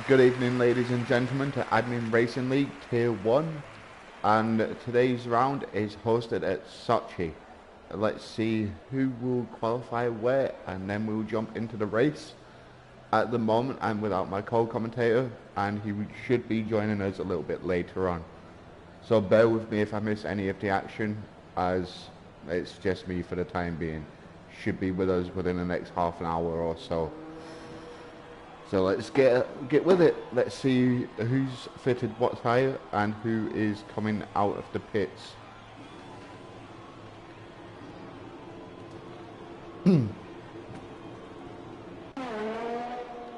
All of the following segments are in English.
Good evening, ladies and gentlemen, to Admin Racing League Tier 1, and today's round is hosted at Sochi. Let's see who will qualify where, and then we'll jump into the race. At the moment, I'm without my co-commentator, and he should be joining us a little bit later on. So bear with me if I miss any of the action, as it's just me for the time being. Should be with us within the next half an hour or so. So let's get with it. Let's see who's fitted what tyre and who is coming out of the pits.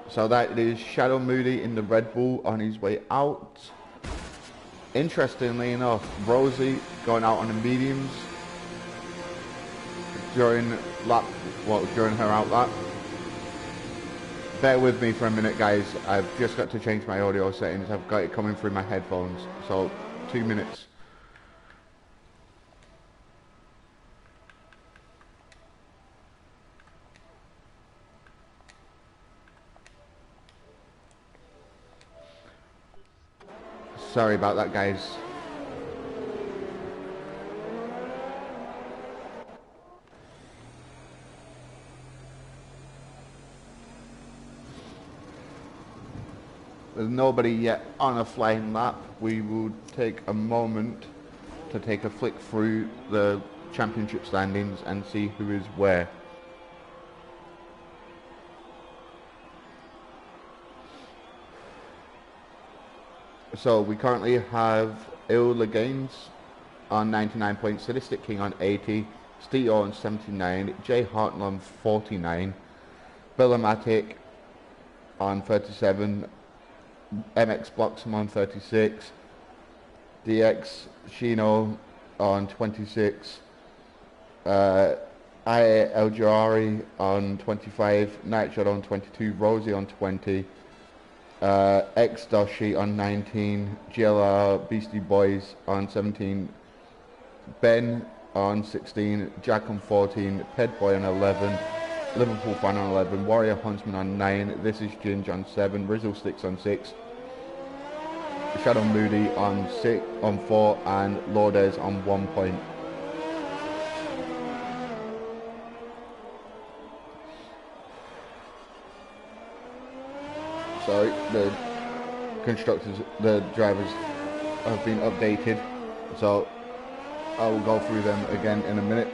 So that is Shadow Moody in the Red Bull on his way out. Interestingly enough, Rosie going out on the mediums during her out lap. Bear with me for a minute, guys. I've just got to change my audio settings. I've got it coming through my headphones. So 2 minutes. Sorry about that, guys. There's nobody yet on a flying lap. We will take a moment to take a flick through the championship standings and see who is where. So we currently have Il Legaines on 99 points, Sadistic King on 80, Steve on 79, Jay Hartnell on 49, Billamatic on 37, MX Bloxham on 36, DX Shino on 26, I El Jarari on 25, Nightshot on 22, Rosie on 20, X Doshi on 19, GLR Beastie Boys on 17, Ben on 16, Jack on 14, Ped Boy on 11, Liverpool Fan on 11, Warrior Huntsman on 9, This is Ginge on 7, Rizzle Sticks on 6, Shadow Moody on 4, and Lourdes on 1 point. So the constructors, the drivers have been updated, so I will go through them again in a minute.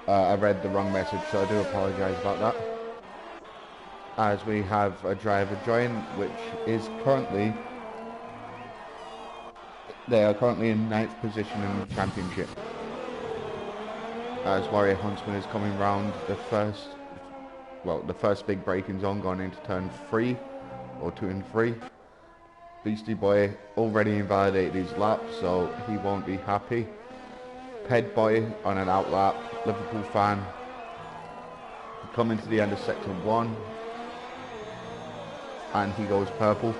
I read the wrong message, so I do apologise about that. As we have a driver join, which is currently, they are currently in 9th position in the championship. As Warrior Huntsman is coming round the first big braking zone going into turn 3, or 2 and 3. Beastie Boy already invalidated his lap, so he won't be happy. Ped Boy on an out lap, Liverpool Fan coming to the end of sector 1, and he goes purple.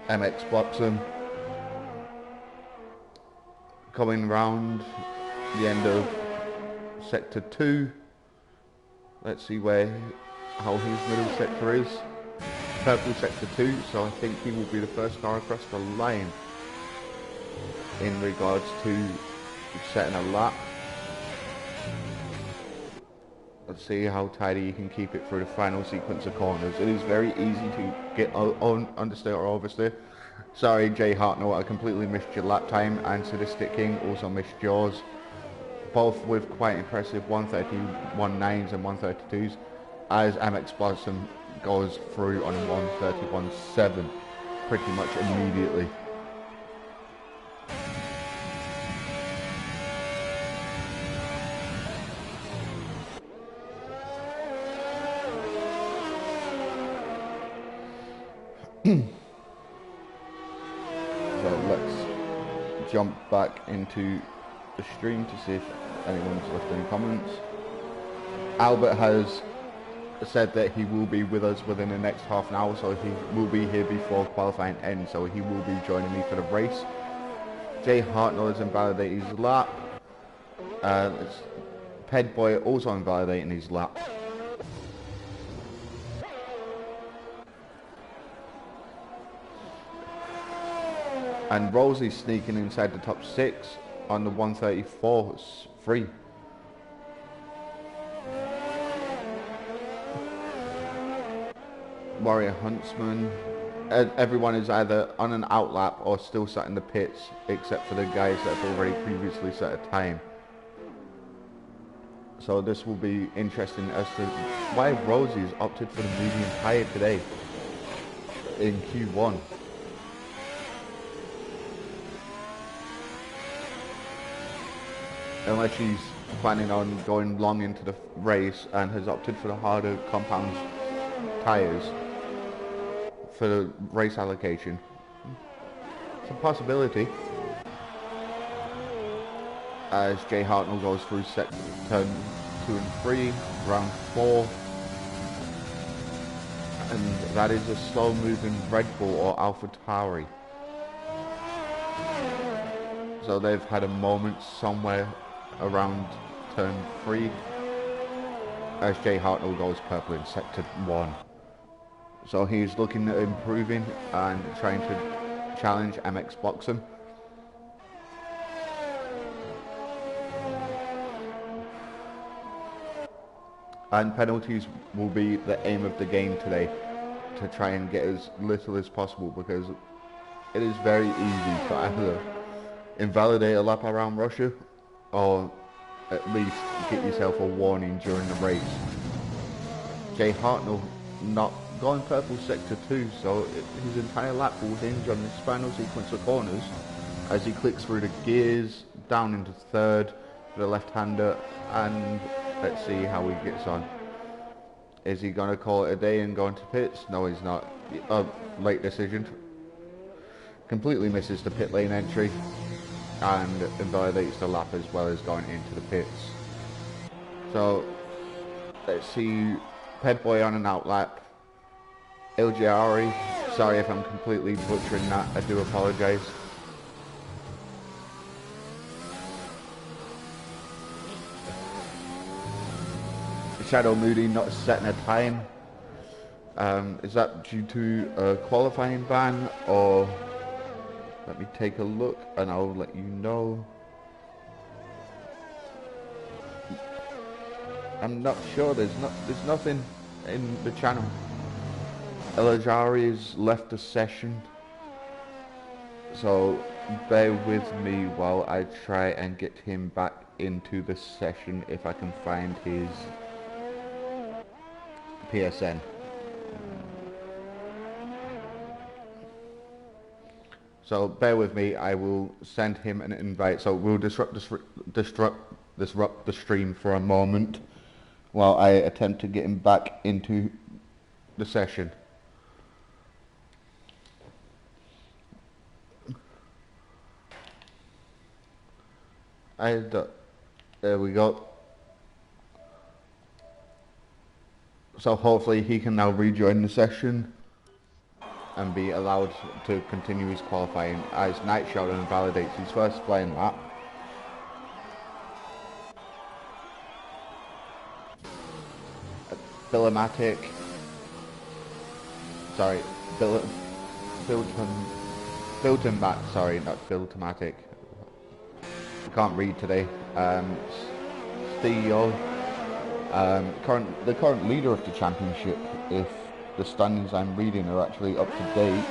MX Bloxham coming round the end of sector 2. Let's see how his middle sector is. Purple sector 2, so I think he will be the first car across the line in regards to setting a lap. Let's see how tidy you can keep it through the final sequence of corners. It is very easy to get understeer or oversteer. Sorry, Jay Hartnell, I completely missed your lap time, and Sadistic King also missed yours. Both with quite impressive 131.9s and 132s, as MX Blossom goes through on 131.7 pretty much immediately. So let's jump back into the stream to see if anyone's left any comments. Albert has said that he will be with us within the next half an hour, so he will be here before qualifying ends, so he will be joining me for the race. Jay Hartnell has invalidated his lap. Ped Boy also invalidating his lap. And Rosie's sneaking inside the top 6 on the 134's free. Warrior Huntsman. Everyone is either on an outlap or still sat in the pits, except for the guys that have already previously set a time. So this will be interesting as to why Rosie's opted for the medium tyre today in Q1. Unless she's planning on going long into the race and has opted for the harder compound tyres for the race allocation. It's a possibility. As Jay Hartnell goes through turn 2 and 3, round 4. And that is a slow moving Red Bull or AlphaTauri. So they've had a moment somewhere around turn 3 as Jay Hartnell goes purple in sector 1. So he's looking at improving and trying to challenge MX Boxen. And penalties will be the aim of the game today, to try and get as little as possible, because it is very easy to either invalidate a lap around Russia or at least get yourself a warning during the race. Jay Hartnell not going purple sector 2, so his entire lap will hinge on this final sequence of corners as he clicks through the gears down into third for the left-hander, and let's see how he gets on. Is he going to call it a day and go into pits? No, he's not. Late decision. Completely misses the pit lane entry and invalidates the lap as well as going into the pits. So let's see Ped Boy on an outlap. Ilgiari, sorry if I'm completely butchering that, I do apologise. Shadow Moody not setting a time. Is that due to a qualifying ban, or let me take a look and I'll let you know. I'm not sure. There's nothing in the channel. Elajari's left the session, so bear with me while I try and get him back into the session if I can find his PSN. So bear with me, I will send him an invite. So we'll disrupt the stream for a moment while I attempt to get him back into the session. There we go. So hopefully he can now rejoin the session and be allowed to continue his qualifying as Night Shadow invalidates his first flying lap. Filmatic. Sorry, Filtermatic, sorry, not Filtermatic. I can't read today. Theo, the current leader of the championship, if the standings I'm reading are actually up to date.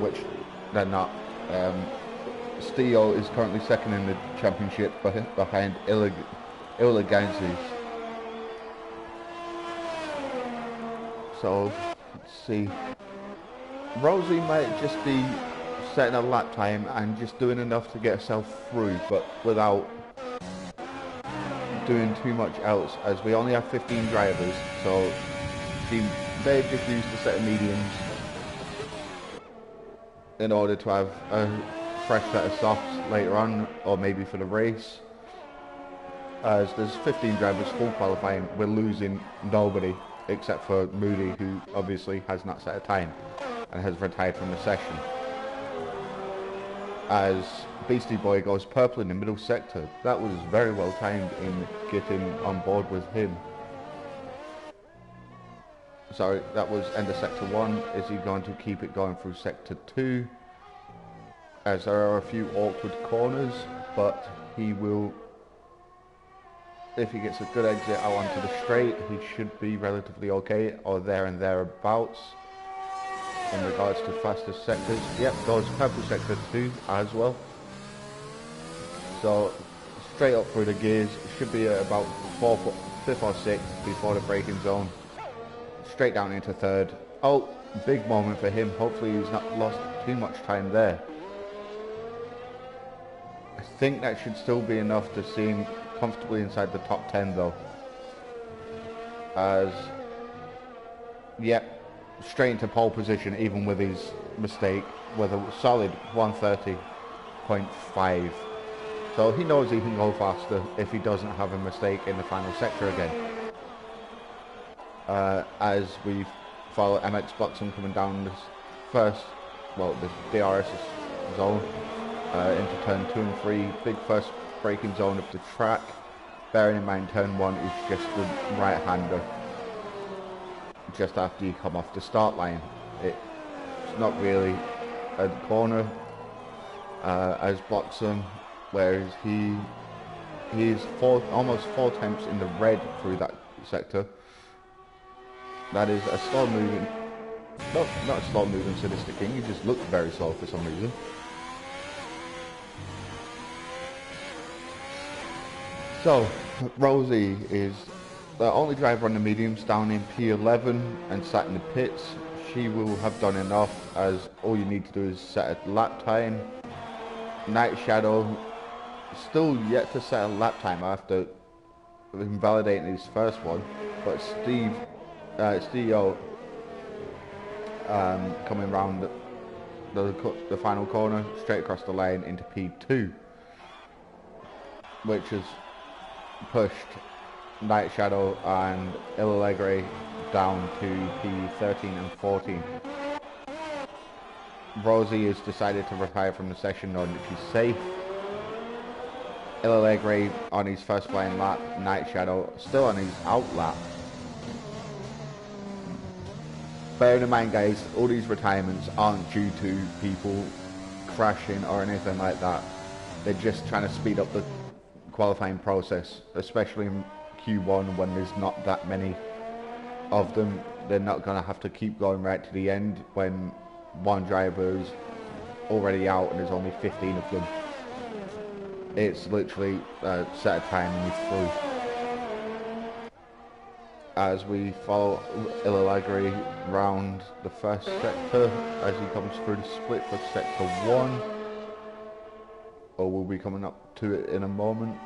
Which they're not. Theo is currently second in the championship behind Illigansis. So, let's see. Rosie might just be setting a lap time and just doing enough to get herself through, but without doing too much else, as we only have 15 drivers, so they just used a set of mediums in order to have a fresh set of softs later on, or maybe for the race. As there's 15 drivers full qualifying, we're losing nobody except for Moody, who obviously has not set a time and has retired from the session. As Beastie Boy goes purple in the middle sector. That was very well timed in getting on board with him. Sorry, that was end of sector 1. Is he going to keep it going through sector 2? As there are a few awkward corners, but he will, if he gets a good exit out onto the straight, he should be relatively okay, or there and thereabouts. In regards to fastest sectors, yep, goes purple sector 2 as well. So straight up through the gears, should be at about 5th or 6th before the braking zone. Straight down into 3rd. Oh, big moment for him. Hopefully he's not lost too much time there. I think that should still be enough to see him comfortably inside the top 10 though. As, yep, straight into pole position even with his mistake, with a solid 130.5. So he knows he can go faster if he doesn't have a mistake in the final sector again. As we follow MX Bloxham coming down this first, well, the DRS zone into turn 2 and 3, big first braking zone of the track. Bearing in mind turn 1 is just the right-hander. Just after you come off the start line, it's not really a corner. As Bloxham, whereas he's almost 4 tenths in the red through that sector. That is a slow moving, not a slow moving Sadistic King, he just looks very slow for some reason. So, Rosie is the only driver on the mediums down in P11 and sat in the pits. She will have done enough, as all you need to do is set a lap time. Night Shadow still yet to set a lap time after invalidating his first one, but Steve-O coming round the final corner straight across the lane into P2, which has pushed Night Shadow and Il Allegre down to P13 and 14. Rosie has decided to retire from the session knowing that she's safe. Il Allegre on his first flying lap, Night Shadow still on his out lap. Bearing in mind, guys, all these retirements aren't due to people crashing or anything like that. They're just trying to speed up the qualifying process, especially in Q1 when there's not that many of them. They're not going to have to keep going right to the end when one driver is already out and there's only 15 of them. It's literally set a time and you're through. As we follow Il Allegre round the first sector as he comes through the split for sector 1. Or we'll be coming up to it in a moment.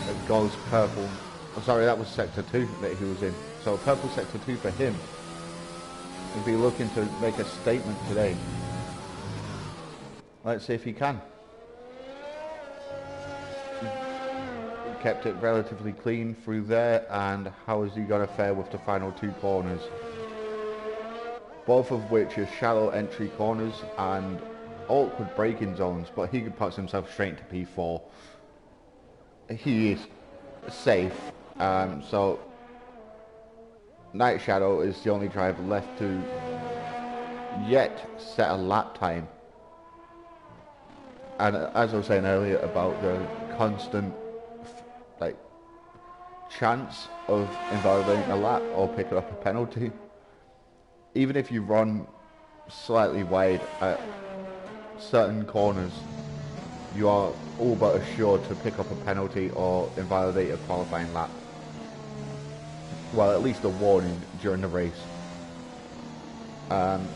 It goes purple. Oh, sorry, that was sector 2 that he was in. So purple sector 2 for him. He'll be looking to make a statement today. Let's see if he can. Kept it relatively clean through there, and how is he going to fare with the final 2 corners? Both of which are shallow entry corners and awkward braking zones, but he could put himself straight into P4. He is safe, so Night Shadow is the only driver left to yet set a lap time. And as I was saying earlier about the constant chance of invalidating a lap or picking up a penalty, even if you run slightly wide at certain corners, you are all but assured to pick up a penalty or invalidate a qualifying lap. Well, at least a warning during the race.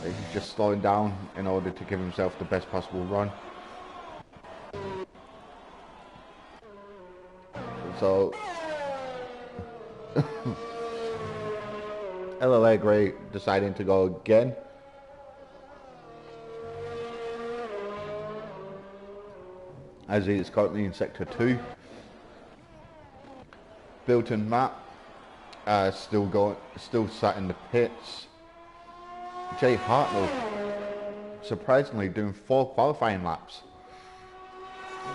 He's just slowing down in order to give himself the best possible run. So LLA Gray deciding to go again. As he is currently in Sector 2. Bilton Matt still sat in the pits. Jay Hartnell surprisingly doing 4 qualifying laps.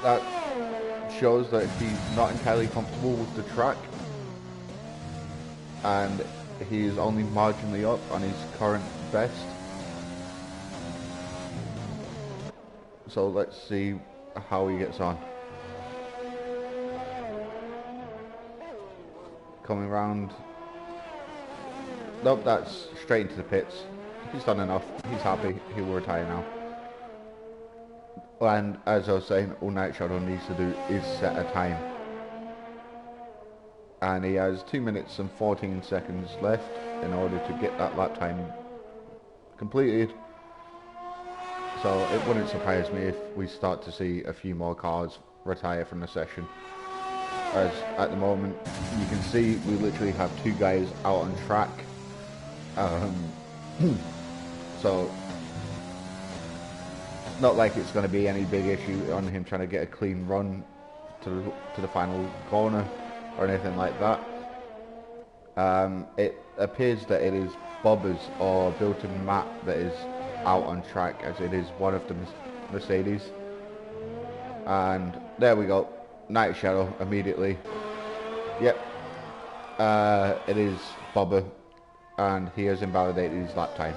That shows that he's not entirely comfortable with the track, and he is only marginally up on his current best. So let's see how he gets on. Coming round. Nope, that's straight into the pits. He's done enough. He's happy. He will retire now. And as I was saying, all Night Shadow needs to do is set a time. And he has 2 minutes and 14 seconds left in order to get that lap time completed. So it wouldn't surprise me if we start to see a few more cars retire from the session. As at the moment, you can see we literally have 2 guys out on track. So not like it's going to be any big issue on him trying to get a clean run to the final corner or anything like that. It appears that it is Bobbers or Bilton Matt that is out on track, as it is one of the Mercedes. And there we go, Night Shadow immediately. Yep, it is Bobber, and he has invalidated his lap time.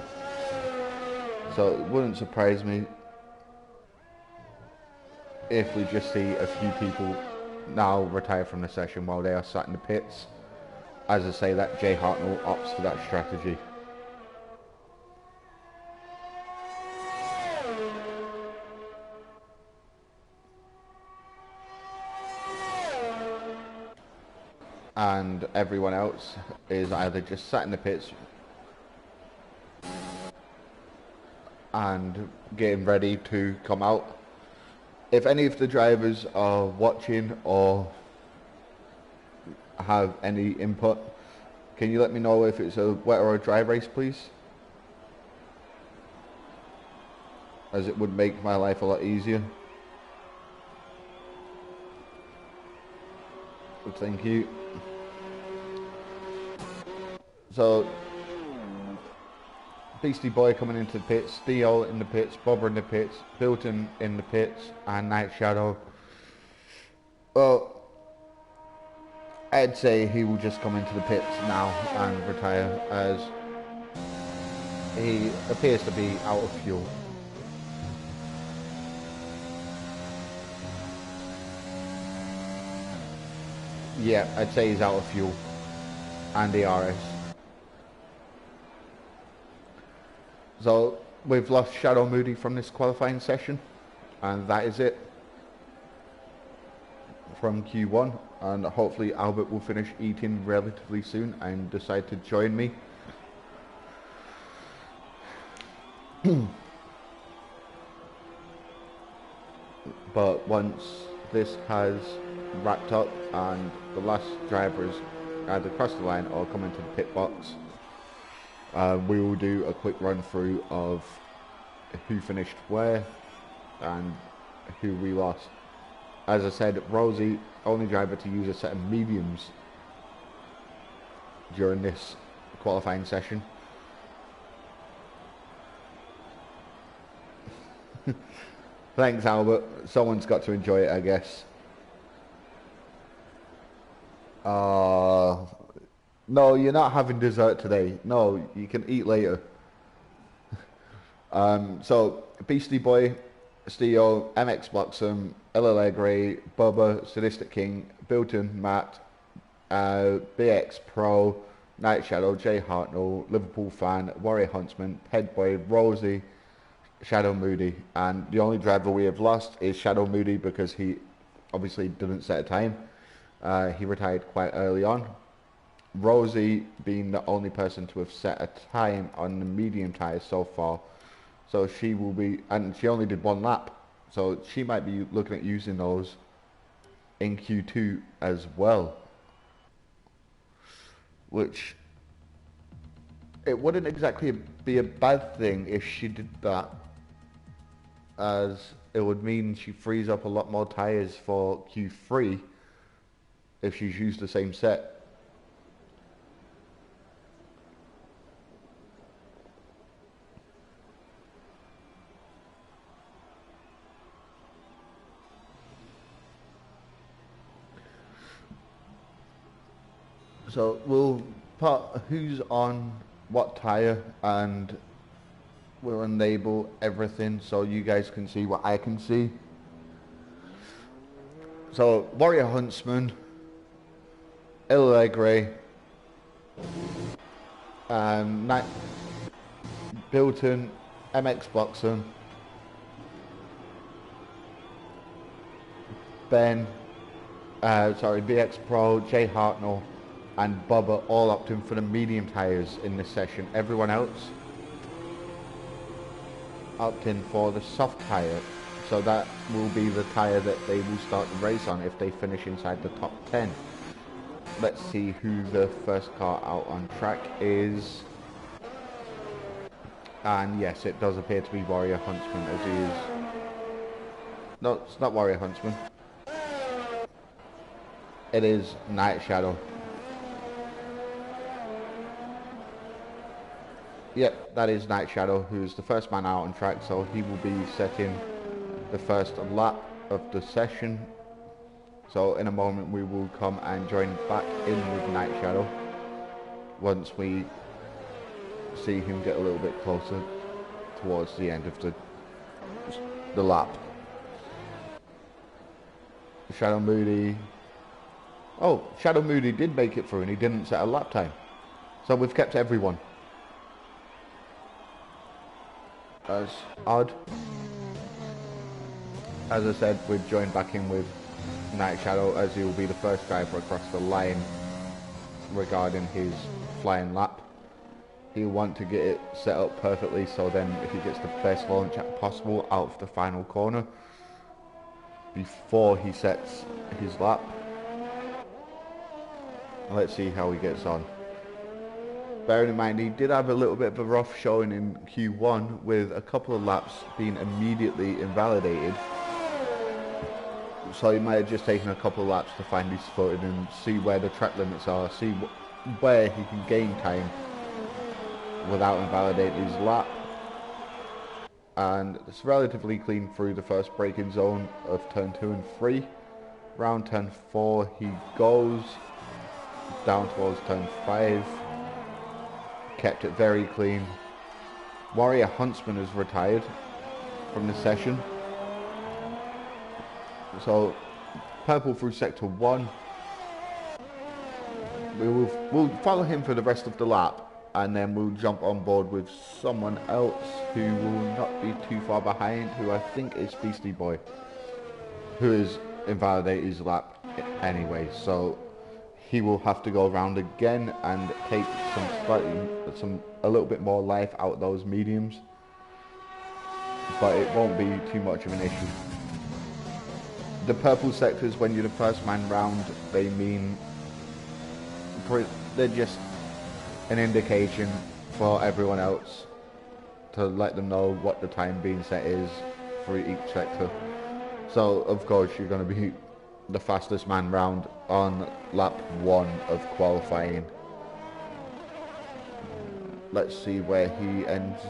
So it wouldn't surprise me if we just see a few people now retire from the session while they are sat in the pits. As I say, that Jay Hartnell opts for that strategy. And everyone else is either just sat in the pits and getting ready to come out. If any of the drivers are watching or have any input, can you let me know if it's a wet or a dry race, please? As it would make my life a lot easier. Thank you. So, Beastie Boy coming into the pits, Theo in the pits, Bobber in the pits, Bilton in the pits, and Night Shadow. Well, I'd say he will just come into the pits now and retire, as he appears to be out of fuel. Yeah, I'd say he's out of fuel and DRS. So we've lost Shadow Moody from this qualifying session, and that is it from Q1. And hopefully Albert will finish eating relatively soon and decide to join me. But once this has wrapped up and the last drivers either cross the line or come into the pit box, we will do a quick run through of who finished where and who we lost. As I said, Rosie, only driver to use a set of mediums during this qualifying session. Thanks, Albert. Someone's got to enjoy it, I guess. No, you're not having dessert today. No, you can eat later. So, Beastie Boy, Steo, MX Bloxham, LLA Grey, Bubba, Sadistic King, Bilton, Matt, BX Pro, Night Shadow, Jay Hartnell, Liverpool Fan, Warrior Huntsman, Headboy, Rosie, Shadow Moody, and the only driver we have lost is Shadow Moody because he obviously didn't set a time. He retired quite early on. Rosie being the only person to have set a time on the medium tyres so far, so she will be, and she only did one lap, so she might be looking at using those in Q2 as well, which it wouldn't exactly be a bad thing if she did that, as it would mean she frees up a lot more tyres for Q3 if she's used the same set. So we'll put who's on what tyre, and we'll enable everything so you guys can see what I can see. So Warrior Huntsman, Il Alegre, Bilton, MX Boxon, Ben, BX Pro, Jay Hartnell, and Bubba all opting for the medium tyres in this session. Everyone else opting for the soft tyre, so that will be the tyre that they will start the race on if they finish inside the top 10. Let's see who the first car out on track is. And yes, it does appear to be Warrior Huntsman, as he is. No, it's not Warrior Huntsman. It is Night Shadow. Yep, that is Night Shadow, who's the first man out on track, so he will be setting the first lap of the session. So in a moment we will come and join back in with Night Shadow once we see him get a little bit closer towards the end of the lap. Shadow Moody. Oh, Shadow Moody did make it through and he didn't set a lap time. So we've kept everyone. That's odd. As I said, we're joined back in with Night Shadow, as he will be the first driver across the line regarding his flying lap. He'll want to get it set up perfectly, so then if he gets the best launch possible out of the final corner before he sets his lap. Let's see how he gets on. Bearing in mind, he did have a little bit of a rough showing in Q1 with a couple of laps being immediately invalidated. So he might have just taken a couple of laps to find his footing and see where the track limits are, see where he can gain time without invalidating his lap. And it's relatively clean through the first braking zone of turn 2 and 3. Round turn 4 he goes down towards turn 5. Kept it very clean. Warrior Huntsman is retired from the session. So purple through sector 1. We'll follow him for the rest of the lap, and then we'll jump on board with someone else who will not be too far behind, who I think is Beastie Boy, who is invalidated his lap anyway. So he will have to go around again and take a little bit more life out of those mediums, but it won't be too much of an issue. The purple sectors, when you're the first man round, they mean they're just an indication for everyone else to let them know what the time being set is for each sector. So of course you're going to be the fastest man round on lap 1 of qualifying. Let's see where he ends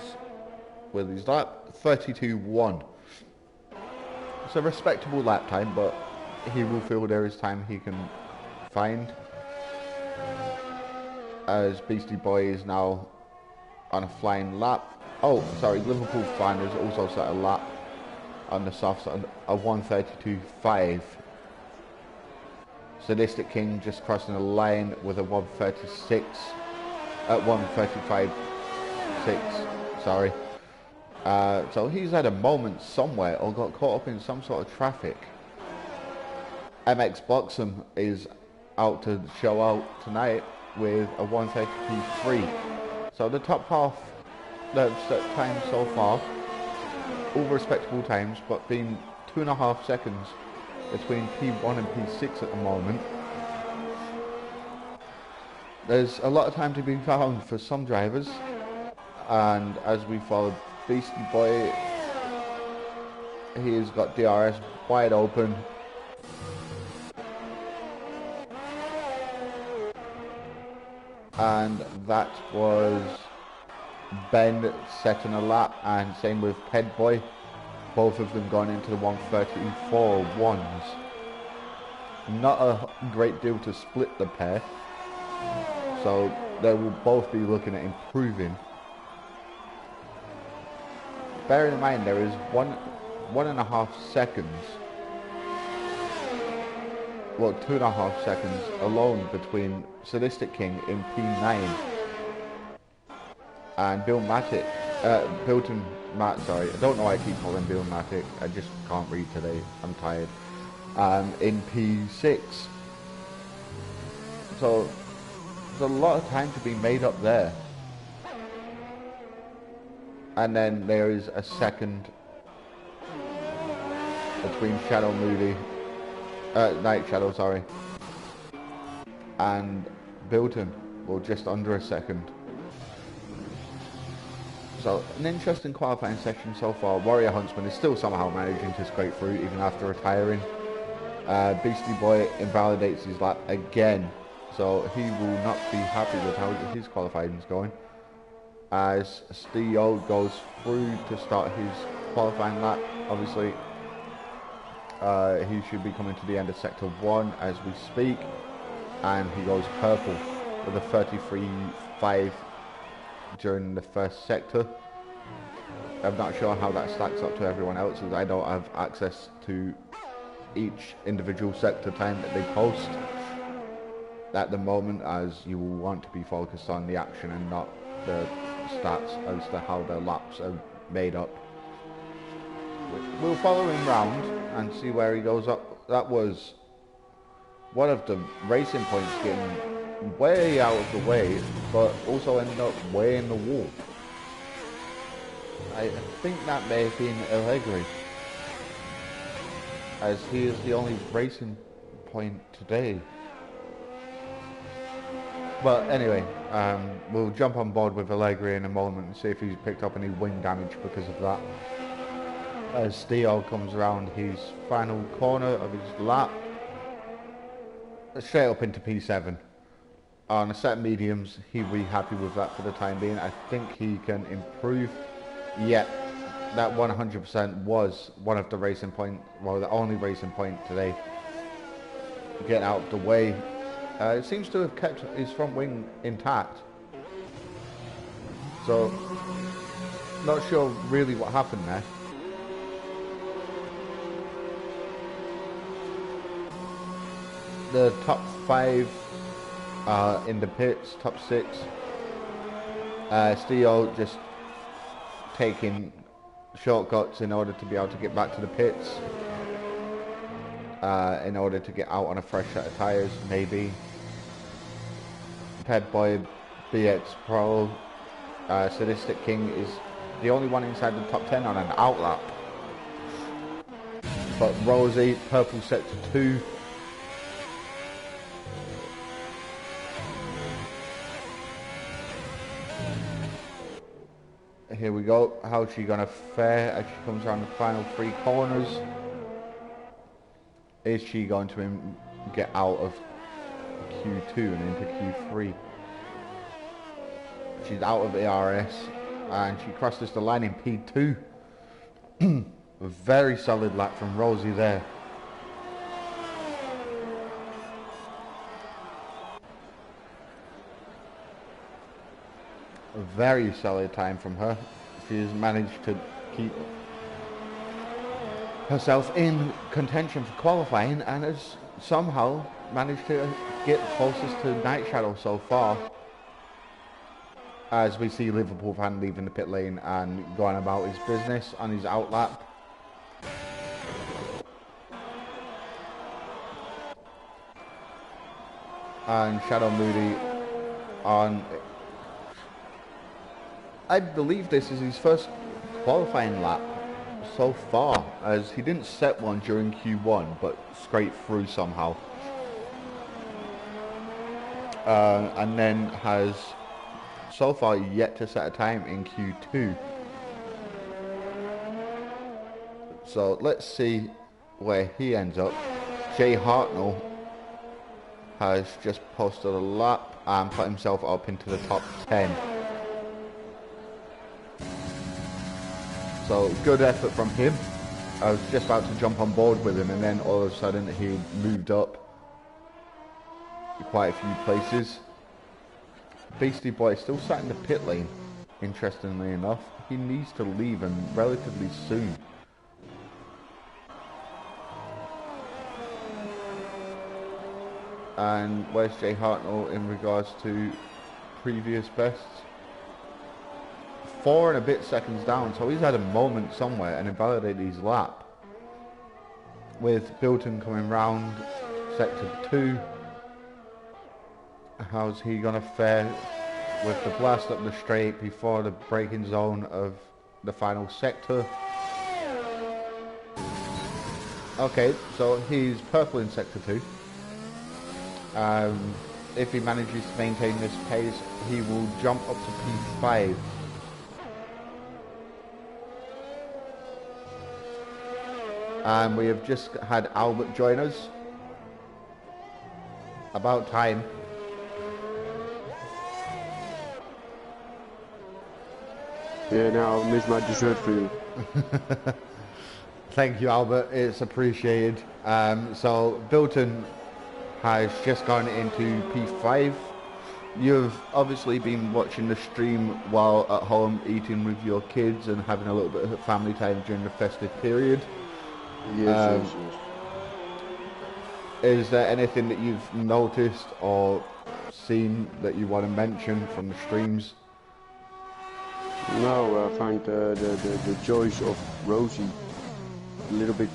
with his lap. 32.1. It's a respectable lap time, but he will feel there is time he can find, as Beastie Boy is now on a flying lap. Oh, sorry, Liverpool fan has also set a lap on the soft side, a 132.5. Sadistic King just crossing the line with a 136 at 135.6. Sorry. So he's had a moment somewhere or got caught up in some sort of traffic. MX Boxum is out to show out tonight with a 132.3. So the top half, the time so far, all respectable times, but being 2.5 seconds between P1 and P6 at the moment. There's a lot of time to be found for some drivers, and as we follow Beastie Boy, he has got DRS wide open. And that was Ben setting a lap, and same with Ped Boy, both of them going into the 134.1s. Not a great deal to split the pair, so they will both be looking at improving. Bearing in mind there is 1.5 seconds, well, 2.5 seconds alone between Sadistic King in P9 and Bilton Matt, sorry, I don't know why I keep calling Bill Matic, I just can't read today, I'm tired, in P6. So there's a lot of time to be made up there. And then there is a second between Shadow Moody, Night Shadow, sorry, and Bilton, well, just under a second. So an interesting qualifying section so far. Warrior Huntsman is still somehow managing to scrape through even after retiring. Beastie Boy invalidates his lap again, so he will not be happy with how his qualifying is going. As Steo goes through to start his qualifying lap, obviously he should be coming to the end of sector 1 as we speak, and he goes purple with a 33.5 during the first sector. I'm not sure how that stacks up to everyone else, as I don't have access to each individual sector time that they post at the moment, as you will want to be focused on the action and not the stats as to how the laps are made up. We'll follow him round and see where he goes up. That was one of the racing points getting way out of the way, but also ended up way in the wall. I think that may have been Allegri, as he is the only racing point today. But anyway, we'll jump on board with Allegri in a moment and see if he's picked up any wing damage because of that. As Steo comes around his final corner of his lap, straight up into P7. On a set of mediums, he'll be happy with that for the time being. I think he can improve. Yet, that 100% was one of the racing point, well, the only racing point today. Getting out of the way. It seems to have kept his front wing intact. So, not sure really what happened there. The top 5 in the pits, top 6. Steo just taking shortcuts in order to be able to get back to the pits. In order to get out on a fresh set of tyres, maybe. Ped Boy, BX Pro, Sadistic King is the only one inside the top 10 on an outlap. But Rosie, Purple Sector 2. Here we go. How's she gonna fare as she comes around the final 3 corners? Is she going to get out of Q2 and into Q3? She's out of ARS and she crosses the line in P2. A very solid lap from Rosie there. A very solid time from her. She has managed to keep herself in contention for qualifying and has somehow managed to get closest to Night Shadow so far. As we see Liverpool fan leaving the pit lane and going about his business on his outlap. And Shadow Moody on, I believe this is his first qualifying lap. so far, as he didn't set one during Q1, but scraped through somehow. And then has so far yet to set a time in Q2. So let's see where he ends up. Jay Hartnell has just posted a lap and put himself up into the top 10. So good effort from him. I was just about to jump on board with him, and then all of a sudden he moved up quite a few places. Beastie Boy still sat in the pit lane, interestingly enough. He needs to leave, and relatively soon. And where's Jay Hartnell in regards to previous bests? 4 and a bit seconds down, so he's had a moment somewhere and invalidated his lap. With Bilton coming round sector 2, how's he gonna fare with the blast up the straight before the braking zone of the final sector? Okay, so he's purple in sector 2. If he manages to maintain this pace, he will jump up to P5. And we have just had Albert join us. About time. Yeah, now I miss my dessert for you. Thank you, Albert. It's appreciated. So Bilton has just gone into P5. You've obviously been watching the stream while at home eating with your kids and having a little bit of family time during the festive period. Yes. Is there anything that you've noticed or seen that you want to mention from the streams? No, I find the choice of Rosie a little bit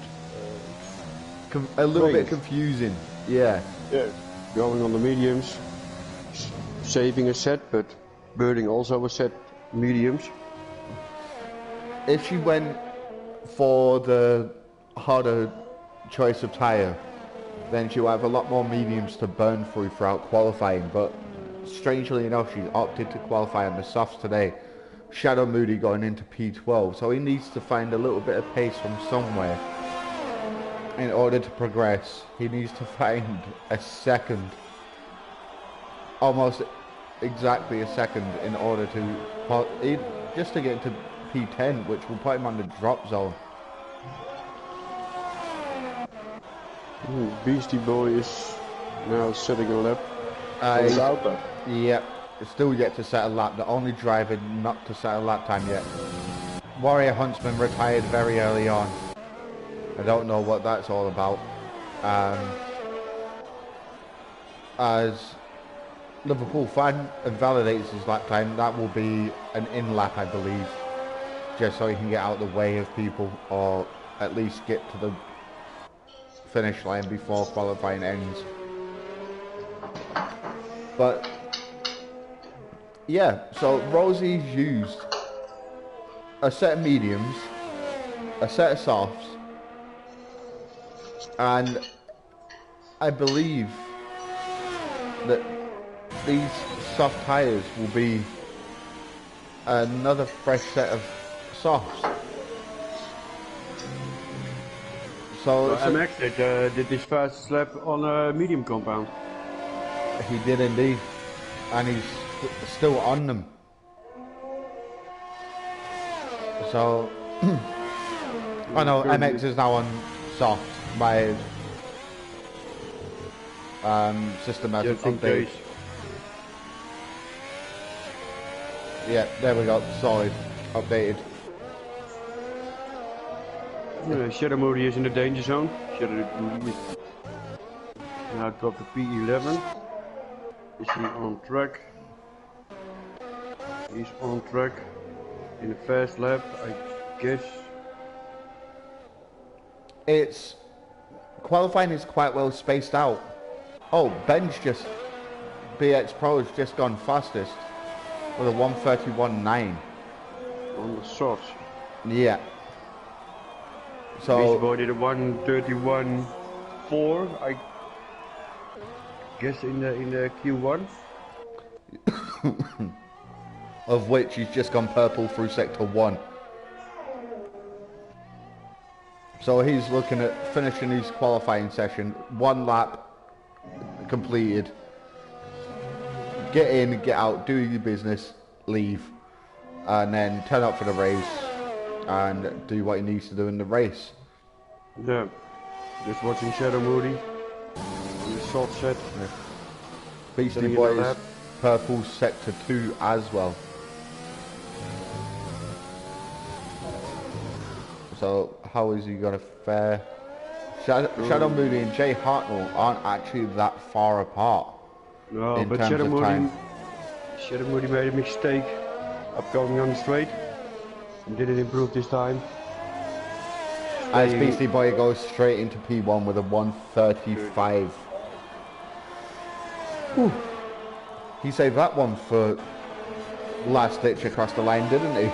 bit confusing. Yeah. Going on the mediums, saving a set, but burning also a set mediums. If she went for the harder choice of tyre, then she'll have a lot more mediums to burn through throughout qualifying, but strangely enough she's opted to qualify on the softs today. Shadow Moody going into P12, so he needs to find a little bit of pace from somewhere in order to progress. He needs to find a second, almost exactly a second, in order to just to get to P10, which will put him on the drop zone. Beastie Boy is now setting a lap. Yep, still yet to set a lap. The only driver not to set a lap time yet. Warrior Huntsman retired very early on. I don't know what that's all about. As Liverpool fan invalidates his lap time, that will be an in lap, I believe, just so he can get out of the way of people, or at least get to the finish line before qualifying ends. But yeah, so Rosie's used a set of mediums, a set of softs, and I believe that these soft tyres will be another fresh set of softs. So MX did his first lap on a medium compound. He did indeed, and he's still on them. So I know MX is now on soft. My system has updated. Yeah, there we go. Solid, updated. Shadow Moody is in the danger zone. Shadow Moody is now got the P11. Is he on track? He's on track in the first lap, I guess. It's qualifying is quite well spaced out. Oh, Ben's just BX Pro has just gone fastest with a 1:31.9 on the softs. Yeah. Beastie So Boy did a 1:31.4, I guess in the Q1. of which he's just gone purple through sector 1. So he's looking at finishing his qualifying session, 1 lap completed. Get in, get out, do your business, leave, and then turn up for the race and do what he needs to do in the race. Yeah, just watching Shadow Moody on the soft set. Yeah. Beastie Getting Boy in a is lap. purple sector 2 as well. So how is he going to fare? Shadow Moody and Jay Hartnell aren't actually that far apart. No, in but terms Shadow of Moody, time. Shadow Moody made a mistake upcoming on the straight and didn't improve this time. As Beastie Boy goes straight into P1 with a 1:35. Whew. He saved that one for last ditch across the line, didn't he?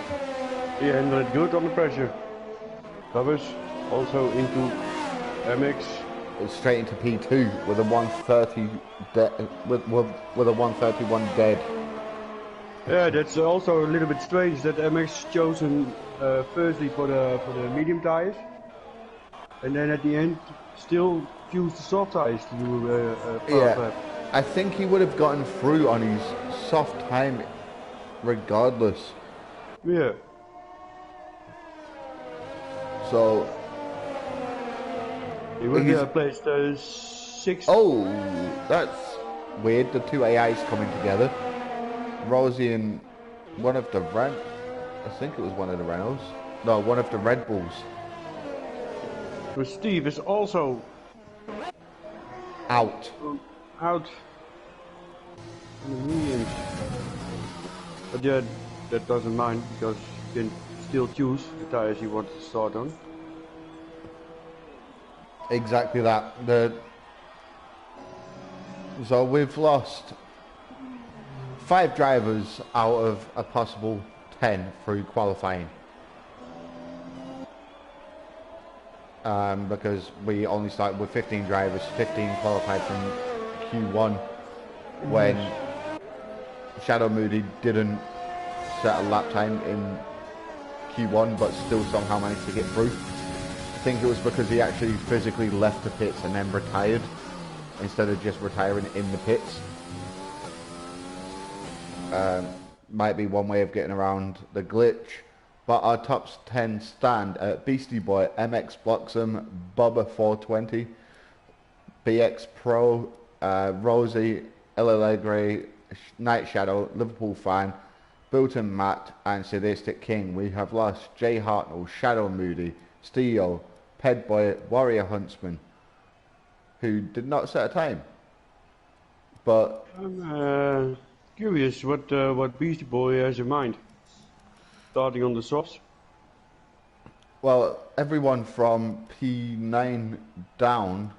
He handled it good on the pressure. Covers also into MX. Straight into P2 with a 1:30 with a 1:31 dead. Yeah, that's also a little bit strange that MX chosen firstly for the medium tires, and then at the end still used the soft tires to do a fast lap. I think he would have gotten through on his soft time regardless. Yeah. So He would have placed 6th. oh, that's weird. The two AIs coming together. Rosie and one of the I think it was one of the Renaults. No, one of the Red Bulls. So Steve is also Out. out in the mediums. But yeah, that doesn't mind because you can still choose the tires you want to start on. Exactly that. So we've lost 5 drivers out of a possible 10 through qualifying. Because we only started with 15 drivers, 15 qualified from Q1 when Shadow Moody didn't set a lap time in Q1 but still somehow managed to get through. I think it was because he actually physically left the pits and then retired instead of just retiring in the pits. Might be one way of getting around the glitch. But our top 10 stand at Beastie Boy, MX Bloxham, Bubba 420, BX Pro, Rosie, El Alegre, Night Shadow, Liverpool Fan, Bilton Matt, and Sadistic King. We have lost Jay Hartnell, Shadow Moody, Steel, Ped Boy, Warrior Huntsman, who did not set a time. But I'm curious what Beastie Boy has in mind. Starting on the softs. well, everyone from P9 down,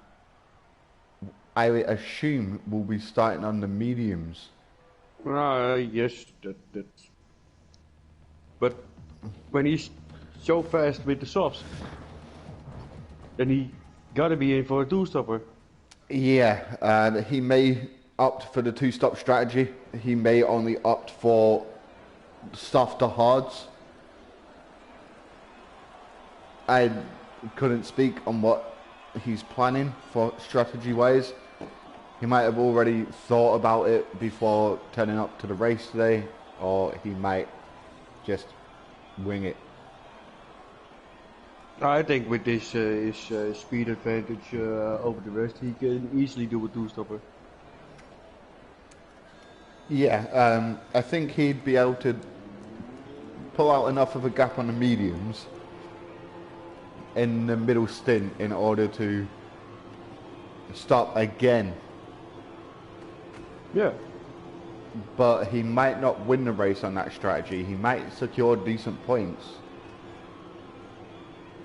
I assume, will be starting on the mediums. Yes, that's. But when he's so fast with the softs, then he gotta be in for a two-stopper. Yeah, he may opt for the 2-stop strategy. He may only opt for soft to hards. I couldn't speak on what he's planning for strategy-wise. He might have already thought about it before turning up to the race today, or he might just wing it. I think with this his speed advantage over the rest, he can easily do a two-stopper. Yeah, I think he'd be able to pull out enough of a gap on the mediums in the middle stint in order to stop again. Yeah. But he might not win the race on that strategy. He might secure decent points.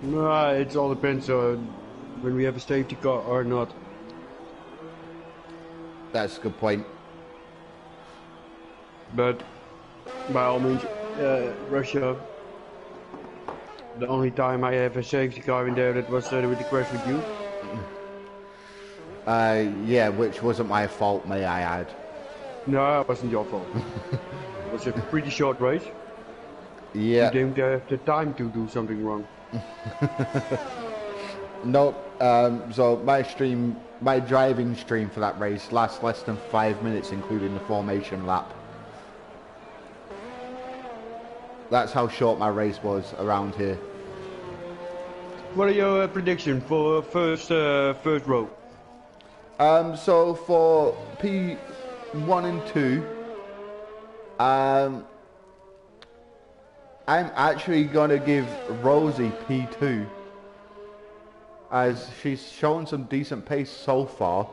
No, it all depends on when we have a safety car or not. That's a good point. But by all means, Russia The only time I have a safety car in there, that was with the crash with you. Yeah, which wasn't my fault, may I add. No, it wasn't your fault. It was a pretty short race. Yeah. You didn't have the time to do something wrong. Nope. So my driving stream for that race lasts less than 5 minutes, including the formation lap. That's how short my race was around here. What are your predictions for first row? So for P1 and 2, I'm actually gonna give Rosie P2, as she's shown some decent pace so far,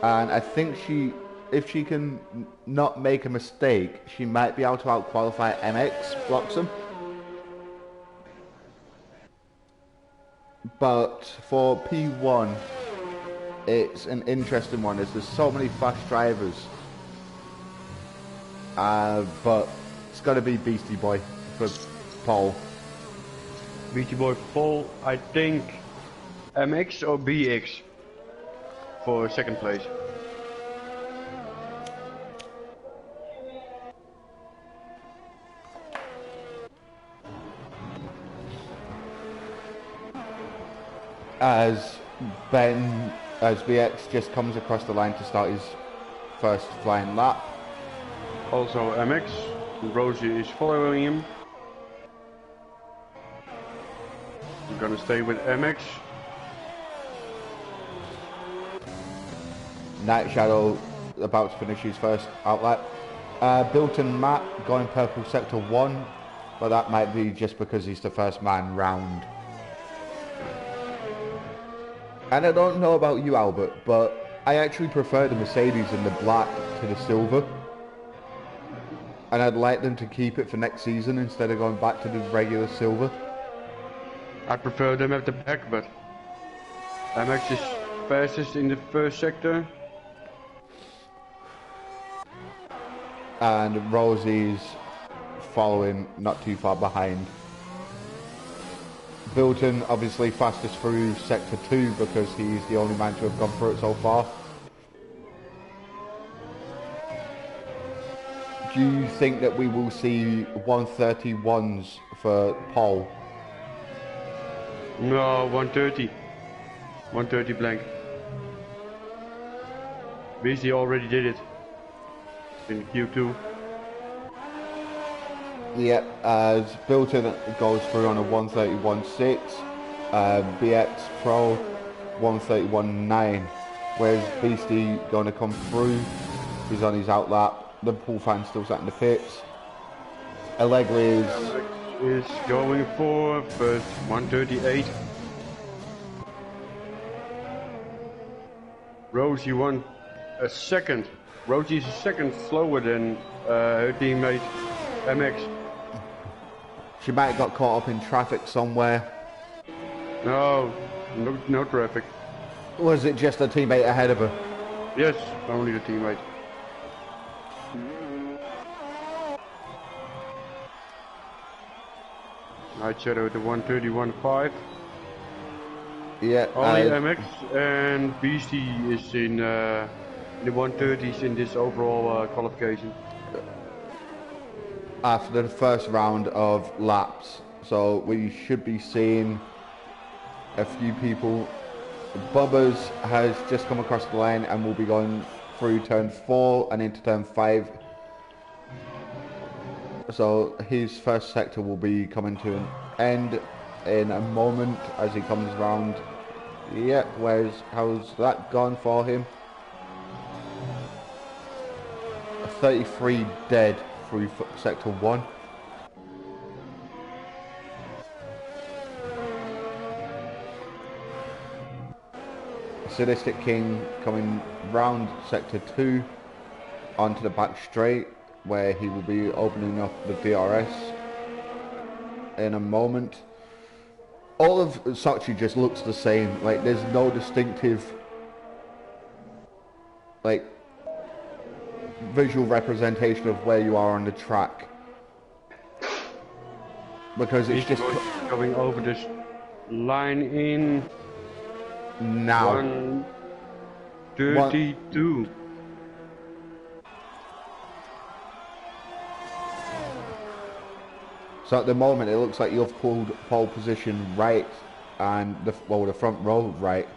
and I think if she can not make a mistake, she might be able to out-qualify MX Bloxham. But for P1, it's an interesting one, as there's so many fast drivers. But it's got to be Beastie Boy for pole. Beastie Boy for pole, I think MX or BX for second place. As BX just comes across the line to start his first flying lap. Also MX, Rosie is following him. I'm gonna stay with MX. Night Shadow about to finish his first outlap. Bilton Matt going purple sector 1, but that might be just because he's the first man round. And I don't know about you, Albert, but I actually prefer the Mercedes in the black to the silver. And I'd like them to keep it for next season instead of going back to the regular silver. I prefer them at the back, but MX is fastest in the first sector. And Rosie's following not too far behind. Bilton obviously fastest through sector 2 because he's the only man to have gone through it so far. Do you think that we will see 131s for pole? No, 130. 130 blank. Beastie already did it in Q2. Yep, as Bilton goes through on a 131.6, BX Pro 131.9, whereas Beastie going to come through, he's on his outlap, the pool fan still sat in the pits. Allegri is going for first 138. Rosie won a second. Rosie is a second slower than her teammate MX. She might have got caught up in traffic somewhere. No traffic. Was it just a teammate ahead of her? Yes, only the teammate. Night Shadow at the 131.5. Yeah. Only MX and Beastie is in the 130s in this overall qualification. After the first round of laps, so we should be seeing a few people. Bubbers has just come across the line and will be going through turn 4 and into turn 5. So his first sector will be coming to an end in a moment as he comes round. Yeah, how's that gone for him? 33 dead through sector 1. Sadistic King coming round sector 2 onto the back straight, where he will be opening up the DRS in a moment. All of Sochi just looks the same, like there's no distinctive like visual representation of where you are on the track. because it's just going over this line in now 1:32. So at the moment it looks like you've pulled pole position right and the front row right.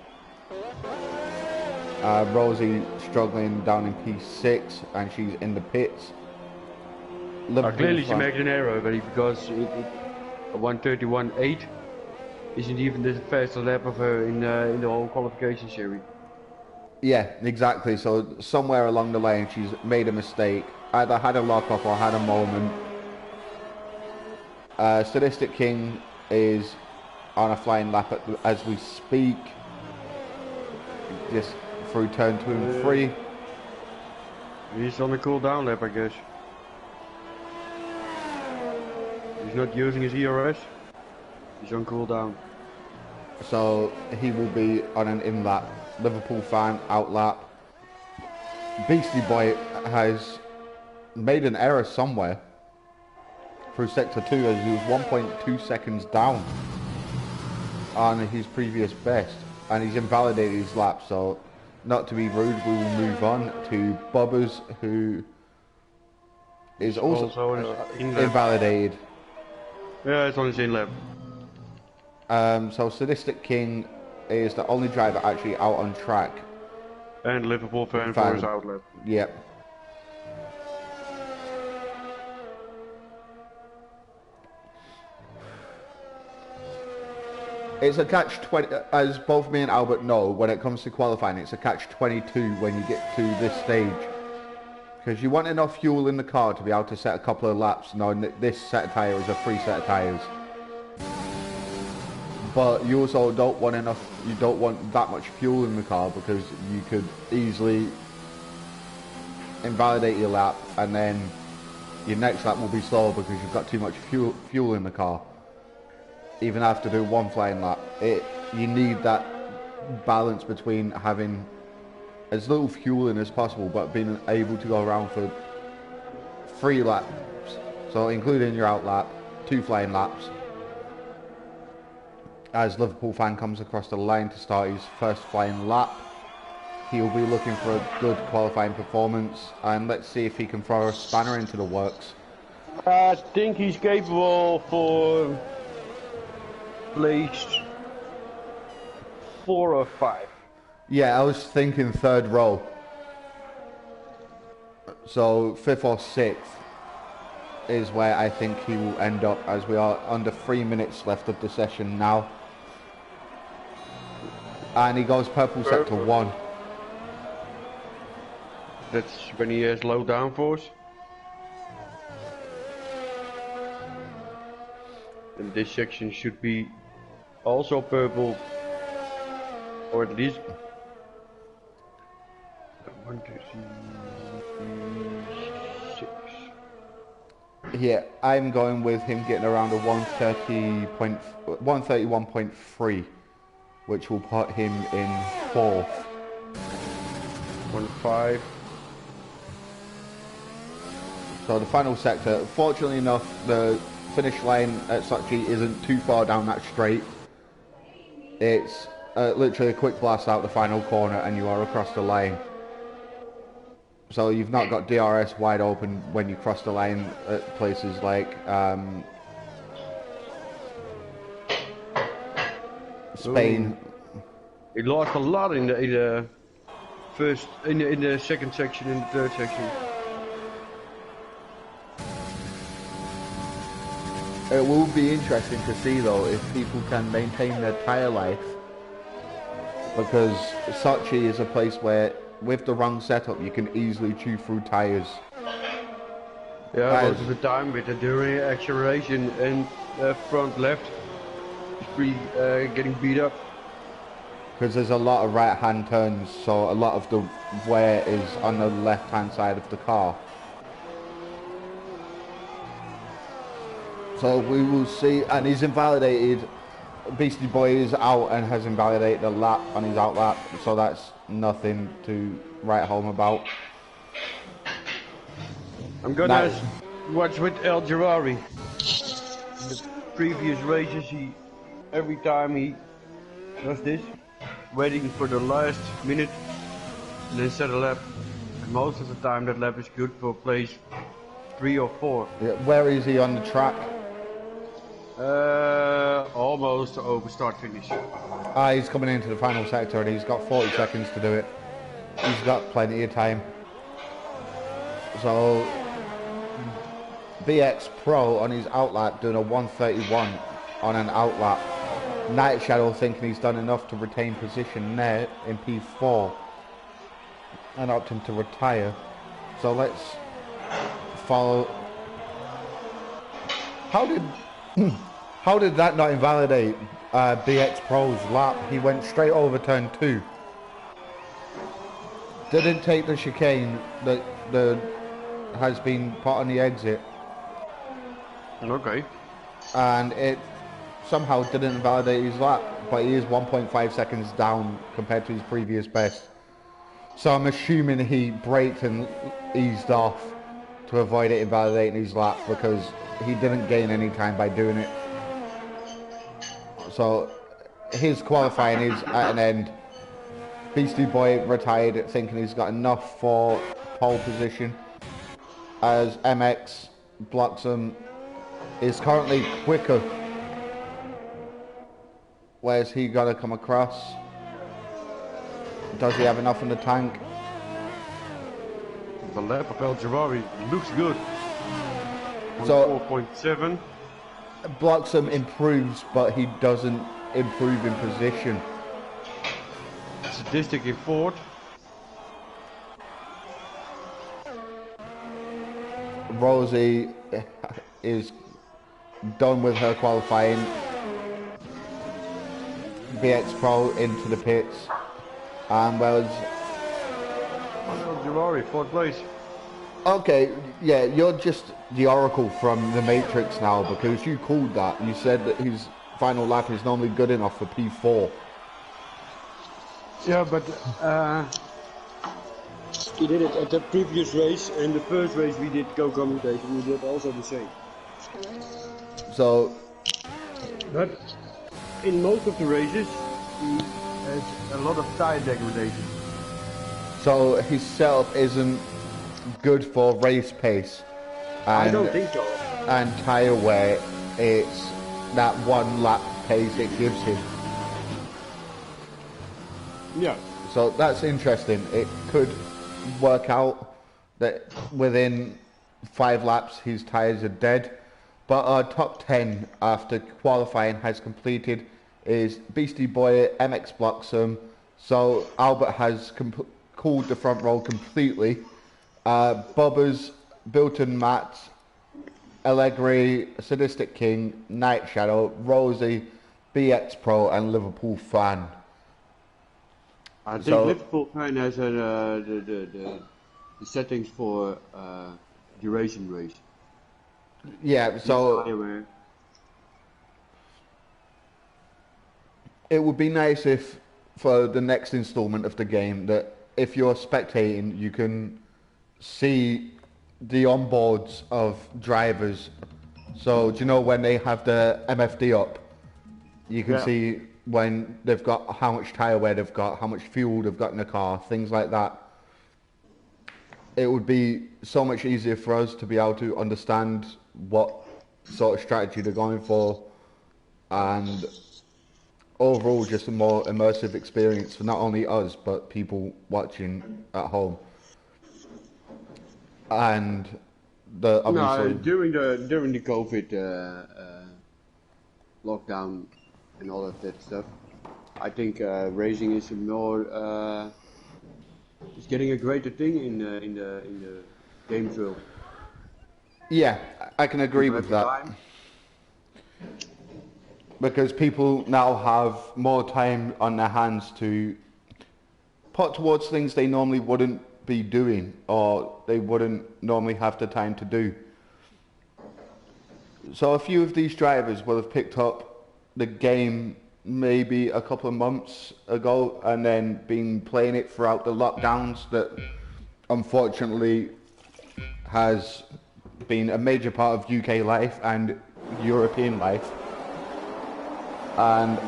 Rosie struggling down in P6 and she's in the pits. Clearly she made an error because 1:31.8 isn't even the fastest lap of her in the whole qualification series. Yeah, exactly. So somewhere along the lane she's made a mistake, either had a lock off or had a moment. Sadistic King is on a flying lap as we speak, just through turn 2 and 3. He's on a cool down lap, I guess. He's not using his ERS. He's on cool down. So he will be on an in lap. Liverpool fan out lap. Beastie Boy has made an error somewhere through sector 2 as he was 1.2 seconds down on his previous best, and he's invalidated his lap. So not to be rude, we will move on to Bubbers, who is also invalidated. Yeah, it's on his in lap. So Sadistic King is the only driver actually out on track. And Liverpool fan for his outlet. Yep. It's a catch-20, as both me and Albert know, when it comes to qualifying, it's a catch-22 when you get to this stage. Because you want enough fuel in the car to be able to set a couple of laps, knowing that this set of tyres is a free set of tyres. But you also don't want you don't want that much fuel in the car, because you could easily invalidate your lap, and then your next lap will be slower because you've got too much fuel in the car. Even after doing one flying lap, you need that balance between having as little fuel in as possible, but being able to go around for 3 laps. So including your out lap, 2 flying laps. As Liverpool fan comes across the line to start his first flying lap, he'll be looking for a good qualifying performance, and let's see if he can throw a spanner into the works. I think he's capable for place 4 or 5. Yeah, I was thinking 3rd row. So 5th or 6th is where I think he will end up, as we are under 3 minutes left of the session now. And he goes purple sector 1. That's when he has low downforce. And this section should be also purple, or at least 1, 2, 3, 6. Yeah, I'm going with him getting around a 131.3, which will put him in 4th. 1.5. So the final sector, fortunately enough, the finish line at Sochi isn't too far down that straight. It's literally a quick blast out the final corner and you are across the line. So you've not got DRS wide open when you cross the line at places like Spain. He lost a lot in the second section, in the third section. It will be interesting to see though if people can maintain their tyre life, because Sochi is a place where with the wrong setup you can easily chew through tyres. Yeah, most of the time with the during acceleration and front left is getting beat up. Because there's a lot of right hand turns, so a lot of the wear is on the left hand side of the car. So we will see, and he's invalidated. Beastie Boy is out and has invalidated a lap on his out lap, so that's nothing to write home about. I'm gonna watch with El Jarari. previous races, every time he does this, waiting for the last minute and then set a lap. And most of the time that lap is good for place 3 or 4. Yeah, where is he on the track? Almost over start finish. He's coming into the final sector and he's got 40 seconds to do it. He's got plenty of time. So BX Pro on his outlap doing a 131 on an outlap. Night Shadow thinking he's done enough to retain position there in P4 and opting to retire. So let's follow. How did that not invalidate BX Pro's lap? He went straight over turn 2. Didn't take the chicane that has been put on the exit. Okay. And it somehow didn't invalidate his lap, but he is 1.5 seconds down compared to his previous best. So I'm assuming he braked and eased off to avoid it invalidating his lap because he didn't gain any time by doing it. So his qualifying is at an end. Beastie Boy retired thinking he's got enough for pole position, as MX Bloxham is currently quicker. Where's he got to come across? Does he have enough in the tank? The lap of El Jawari looks good. So 4.7. Bloxham improves, but he doesn't improve in position. Statistic in fourth. Rosie is done with her qualifying. BX Pro into the pits. And whereas Jawari, fourth place. okay, yeah, you're just the Oracle from the Matrix now because you called that. You said that his final lap is normally good enough for P4. Yeah, but he did it at the previous race, and the first race we did co-commentation, we did also the same. So, but in most of the races, he has a lot of tire degradation. so his setup isn't good for race pace. And, I don't think so. And tyre wear, it's that one lap pace it gives him. Yeah. So that's interesting. It could work out that within 5 laps his tyres are dead. But our top 10 after qualifying has completed is Beastie Boy, MX Bloxham. So Albert has cooled the front row completely. Bobbers, Bilton Matt, Allegri, Sadistic King, Night Shadow, Rosie, BX Pro and Liverpool Fan. I think Liverpool Fan has the settings for duration race. Yeah, so it would be nice if for the next installment of the game that if you're spectating you can see the onboards of drivers. So do you know when they have the MFD up, you can see when they've got how much tyre wear they've got, how much fuel they've got in the car, things like that. It would be so much easier for us to be able to understand what sort of strategy they're going for, and overall just a more immersive experience for not only us but people watching at home. And the obviously during the COVID lockdown and all of that stuff, I think racing is more it's getting a greater thing in the games world. Yeah, I can agree with that. Time. Because people now have more time on their hands to put towards things they normally wouldn't be doing or they wouldn't normally have the time to do. So a few of these drivers will have picked up the game maybe a couple of months ago and then been playing it throughout the lockdowns that unfortunately has been a major part of UK life and European life. And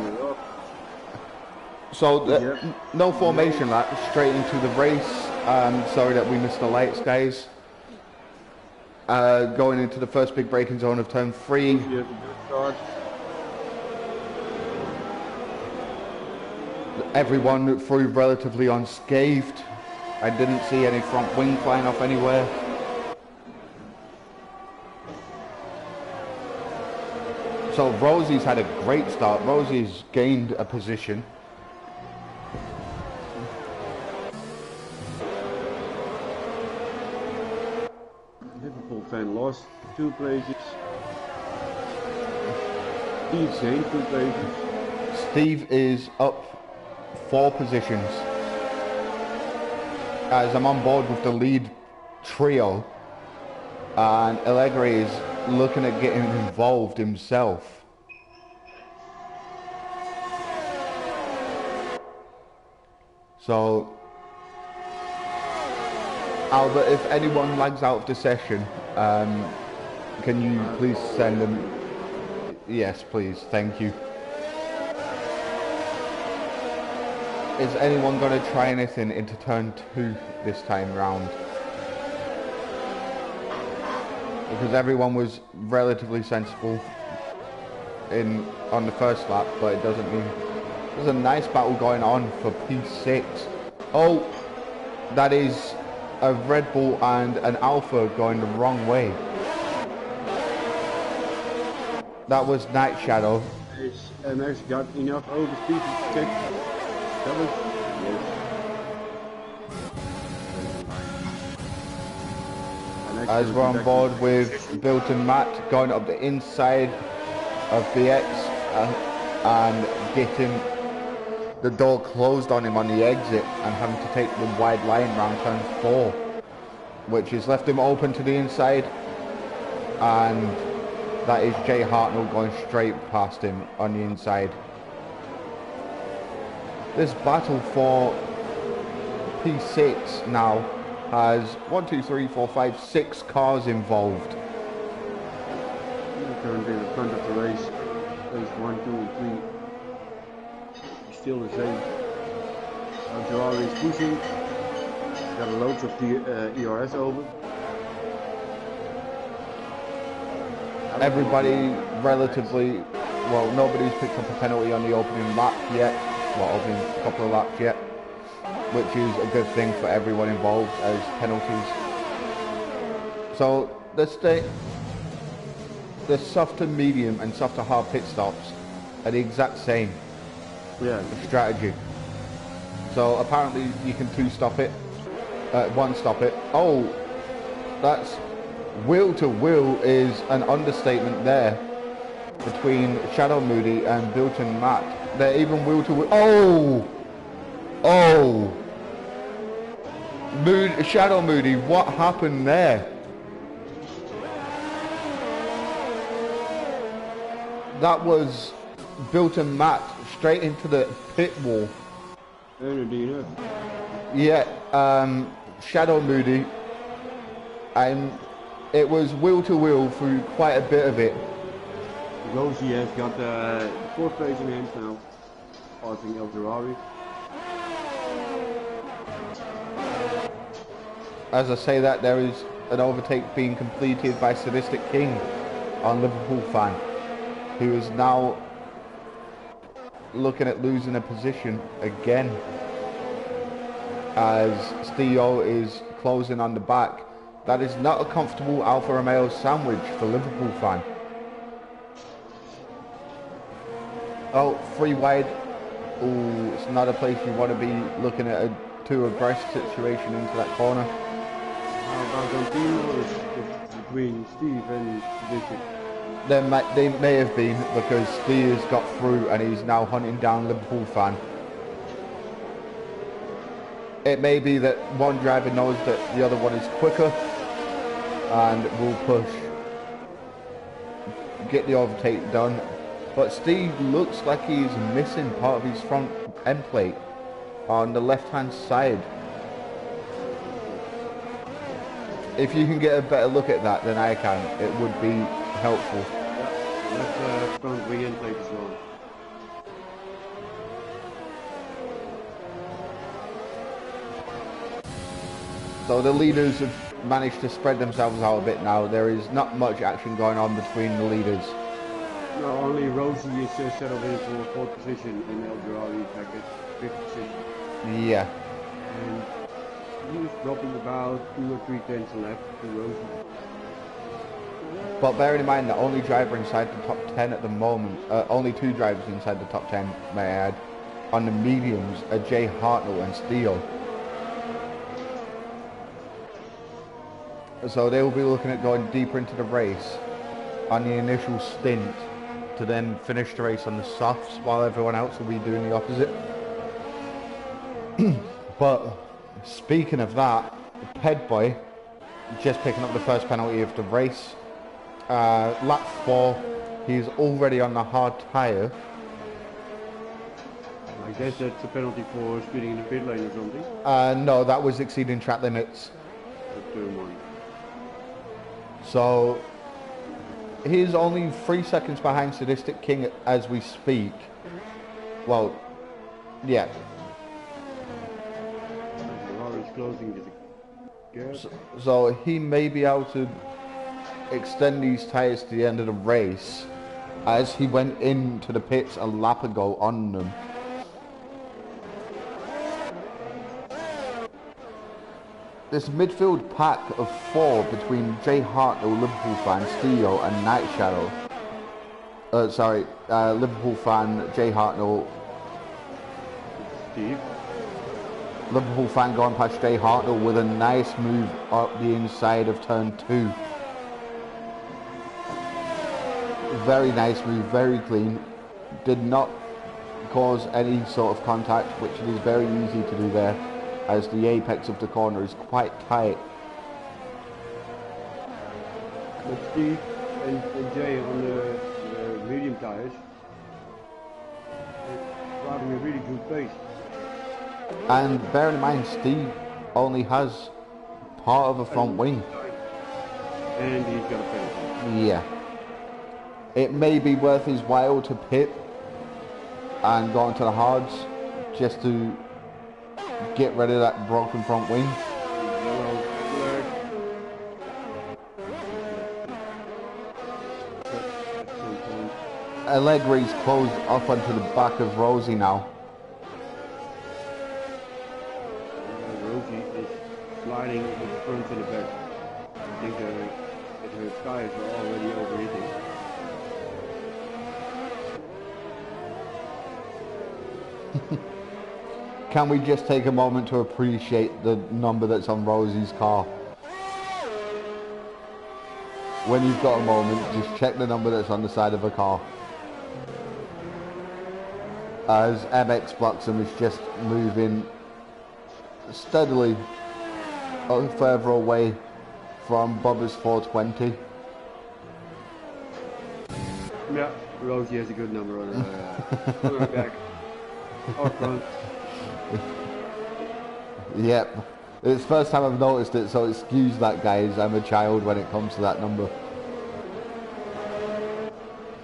so no formation lap, straight into the race. Sorry that we missed the lights, guys. Going into the first big braking zone of turn 3. Everyone through relatively unscathed. I didn't see any front wing flying off anywhere. So Rosie's had a great start. Rosie's gained a position. Liverpool fan lost 2 places. Steve gained 2 places. Steve is up 4 positions. As I'm on board with the lead trio, and Allegri is looking at getting involved himself. So, Albert, if anyone lags out of the session, can you please send them? Yes, please. Thank you. Is anyone going to try anything into turn 2 this time round? Because everyone was relatively sensible on the first lap, but it doesn't mean... There's a nice battle going on for P6. Oh, that is a Red Bull and an Alpha going the wrong way. That was Night Shadow. Max got enough overspeed to check. That was... Yes. As we're on board with Bilton Matt going up the inside of BX and getting the door closed on him on the exit and having to take the wide line round turn 4, which has left him open to the inside, and that is Jay Hartnell going straight past him on the inside. This battle for P6 now has 1, 2, 3, 4, 5, 6 cars involved. Currently in the front of the race, race 1, 2, and 3. Still the same. Ferrari is pushing. Got loads of the ERS over. Everybody relatively, well, nobody's picked up a penalty on the opening lap yet. Well, opening couple of laps yet, which is a good thing for everyone involved as penalties. So the soft to medium and soft to hard pit stops are the exact same. Yeah. Strategy. So apparently you can 2-stop it, 1-stop it. Oh, that's wheel to wheel is an understatement there between Shadow Moody and Bilton Matt. They're even wheel to wheel. Oh, Shadow Moody, what happened there? That was Bilton Matt straight into the pit wall. Yeah, Shadow Moody. It was wheel to wheel through quite a bit of it. Rosie has got the 4th place in hands now, passing El Ferrari. As I say that, there is an overtake being completed by Sadistic King on Liverpool fan, who is now looking at losing a position again as Stio is closing on the back. That is not a comfortable Alfa Romeo sandwich for Liverpool fan. Oh, 3 wide. Ooh, it's not a place you want to be looking at a too aggressive situation into that corner. How about continuous between Steve and Sadistic? They may have been, because Steve has got through and he's now hunting down Liverpool fan. It may be that one driver knows that the other one is quicker and will push, get the overtake done. But Steve looks like he's missing part of his front end plate on the left hand side. If you can get a better look at that than I can, it would be helpful. Left front wing end plate as well. So the leaders have managed to spread themselves out a bit now. There is not much action going on between the leaders. No, only Rosie is settled in for 4th position and El Dorado is back at 5th position. Yeah. And he's dropping about 2 or 3 tenths left to Rosie. But bearing in mind the only driver inside the top 10 at the moment, only 2 drivers inside the top 10, may I add, on the mediums are Jay Hartnell and Steele. So they will be looking at going deeper into the race on the initial stint to then finish the race on the softs while everyone else will be doing the opposite. But speaking of that, Ped Boy just picking up the first penalty of the race. Lap 4, he's already on the hard tyre. I guess that's a penalty for speeding in the pit lane or something. No, that was exceeding track limits. Turn 1. So he's only 3 seconds behind Sadistic King as we speak. Well, yeah. Ferrari's closing the gap. So he may be able to extend these tyres to the end of the race, as he went into the pits a lap ago on them. This midfield pack of 4 between Jay Hartnell, Liverpool fan, Steele and Night Shadow. Liverpool fan, Jay Hartnell. Steve. Liverpool fan going past Jay Hartnell with a nice move up the inside of turn 2. Very nice move, very clean. Did not cause any sort of contact, which it is very easy to do there, as the apex of the corner is quite tight. But Steve and Jay on the medium tyres are driving a really good pace. And bear in mind, Steve only has part of a front wing. And he's got a penalty. Yeah. It may be worth his while to pit and go into the hards just to get rid of that broken front wing. Yellow flag. Allegri's closed up onto the back of Rosie now. Rosie is sliding with the front and the back. I think that her tires are already overheating. Can we just take a moment to appreciate the number that's on Rosie's car? When you've got a moment, just check the number that's on the side of a car. As MX Bloxham is just moving steadily further away from Bubba's 420. Yeah, Rosie has a good number on her back. Or front. Yep. It's the first time I've noticed it, so excuse that, guys. I'm a child when it comes to that number.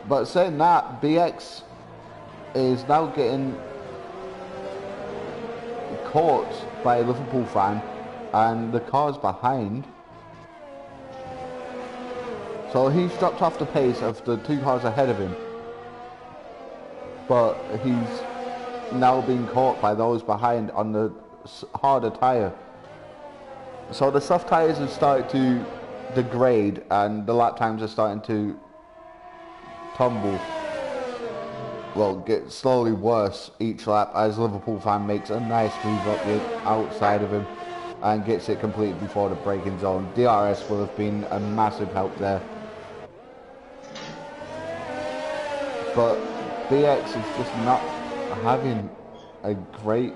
But saying that, BX is now getting caught by a Liverpool fan, and the car's behind. So he's dropped off the pace of the 2 cars ahead of him. But he's now being caught by those behind on the harder tyre. So the soft tyres have started to degrade and the lap times are starting to tumble. Well, get slowly worse each lap as Liverpool fan makes a nice move up the outside of him and gets it completed before the braking zone. DRS will have been a massive help there. But BX is just not having a great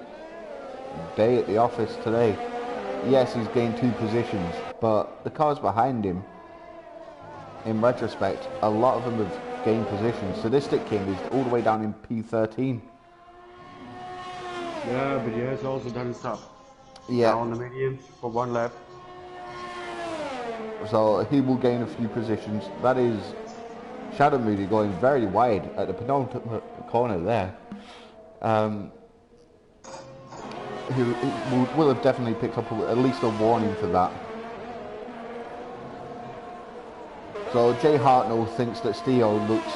day at the office today. Yes, he's gained 2 positions, but the cars behind him, in retrospect, a lot of them have gained positions. Sadistic King is all the way down in P13. Yeah, but he has also done stuff. Yeah. Now on the mediums for 1 lap. So he will gain a few positions. That is Shadow Moody going very wide at the penultimate corner there. will have definitely picked up at least a warning for that. So Jay Hartnell thinks that Stio looks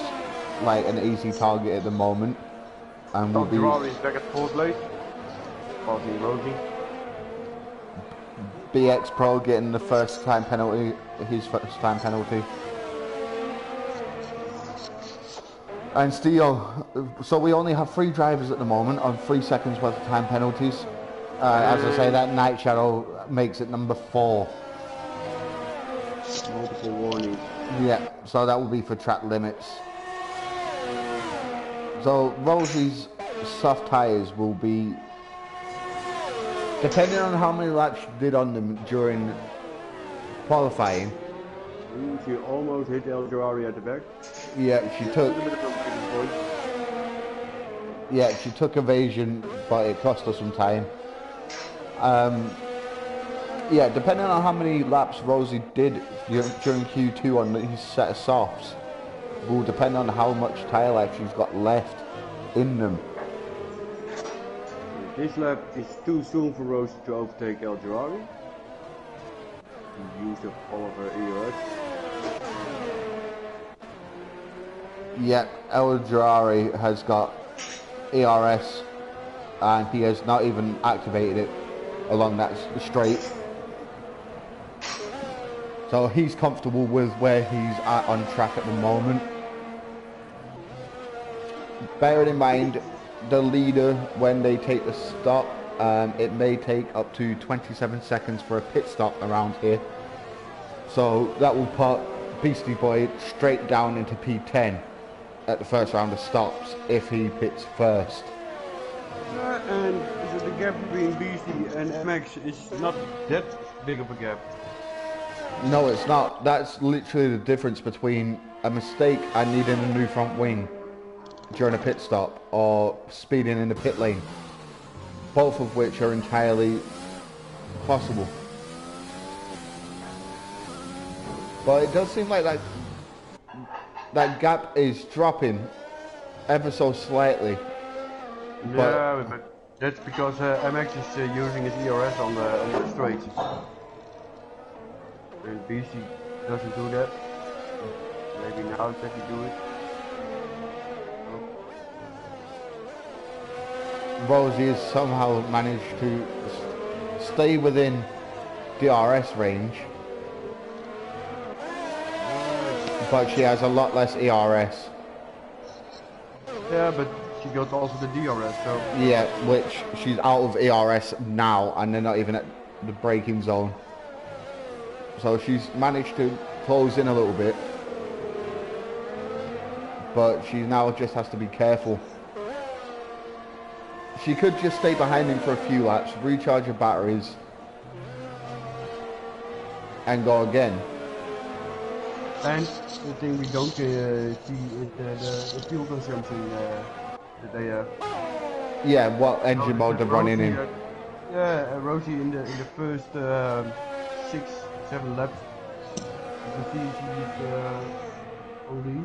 like an easy target at the moment, and will be. Ferrari is back at fourth place. Passing Rosie. BX Pro getting the first time penalty, his first time penalty. And Stio, so we only have 3 drivers at the moment on 3 seconds worth of time penalties. As I say, that Night Shadow makes it number 4. Multiple warnings. Yeah, so that will be for track limits. So Rosie's soft tyres will be, depending on how many laps she did on them during qualifying. She almost hit El Ferrari at the back. Yeah, she took evasion, but it cost her some time. Yeah, depending on how many laps Rosie did during Q2 on his set of softs, will depend on how much tyre life she's got left in them. This lap is too soon for Rosie to overtake El Ferrari. She used up all of her ERS. Yeah, El Ferrari has got ERS, and he has not even activated it along that straight. So he's comfortable with where he's at on track at the moment. Bearing in mind, the leader, when they take the stop, it may take up to 27 seconds for a pit stop around here. So that will put Beastie Boy straight down into P10 at the first round of stops if he pits first. And the gap between Beastie and MX is not that big of a gap. No, it's not. That's literally the difference between a mistake and needing a new front wing during a pit stop or speeding in the pit lane. Both of which are entirely possible. But it does seem like that gap is dropping ever so slightly. Yeah, but that's because MX is using his ERS on the straights. And BC doesn't do that. Maybe now that he do it. Rosie has somehow managed to stay within DRS range, but she has a lot less ERS. Yeah, but she got also the DRS, so... Yeah, which she's out of ERS now, and they're not even at the braking zone. So she's managed to close in a little bit, but she now just has to be careful. She could just stay behind him for a few laps, recharge her batteries, and go again. And the thing we don't see is the fuel consumption that they have. Yeah, what engine mode they're running in. Yeah, Rosie in the first 6-7 laps, you can see she's only.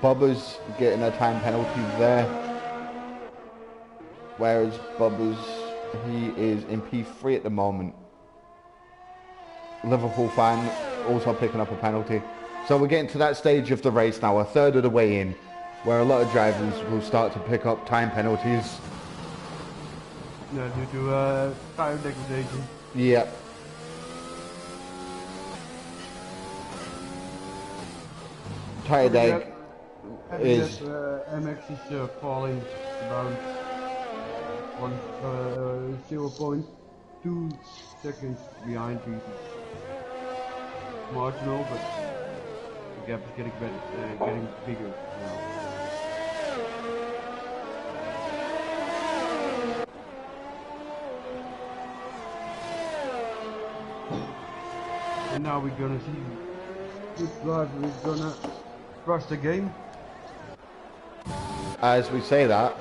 Bubba's getting a time penalty there. Whereas Bubba's, he is in P3 at the moment. Liverpool fan also picking up a penalty. So we're getting to that stage of the race now, a third of the way in, where a lot of drivers will start to pick up time penalties. Yeah, due to tire degradation. Yep. Tire deg is... MX is falling about 0.2 seconds behind BC. Marginal, but the gap is getting better, getting bigger now. And now we're gonna see which driver is gonna crush the game. As we say that,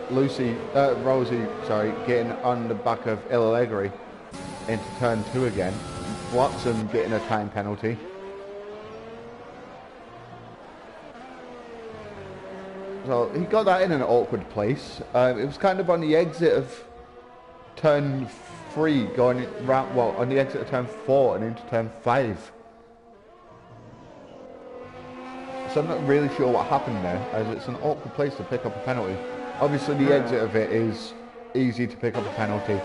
Rosie, getting on the back of Il Allegri into turn 2 again. Watson getting a time penalty. So he got that in an awkward place. It was kind of on the exit of turn 3, going round, well, on the exit of turn 4 and into turn 5. So I'm not really sure what happened there, as it's an awkward place to pick up a penalty. Obviously the exit of it is easy to pick up a penalty,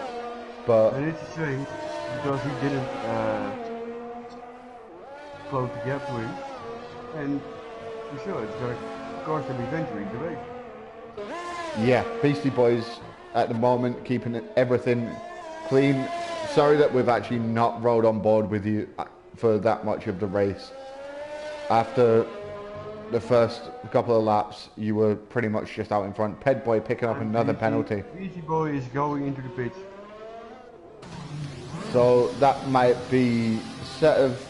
but... And it's a shame, because he didn't close the gap to him, and for sure it's going to cost him eventually the race. Yeah, Beastie Boys at the moment keeping everything clean. Sorry that we've actually not rode on board with you for that much of the race. After the first couple of laps, you were pretty much just out in front. Ped Boy picking up another penalty. Beastie Boy is going into the pits. So that might be a set of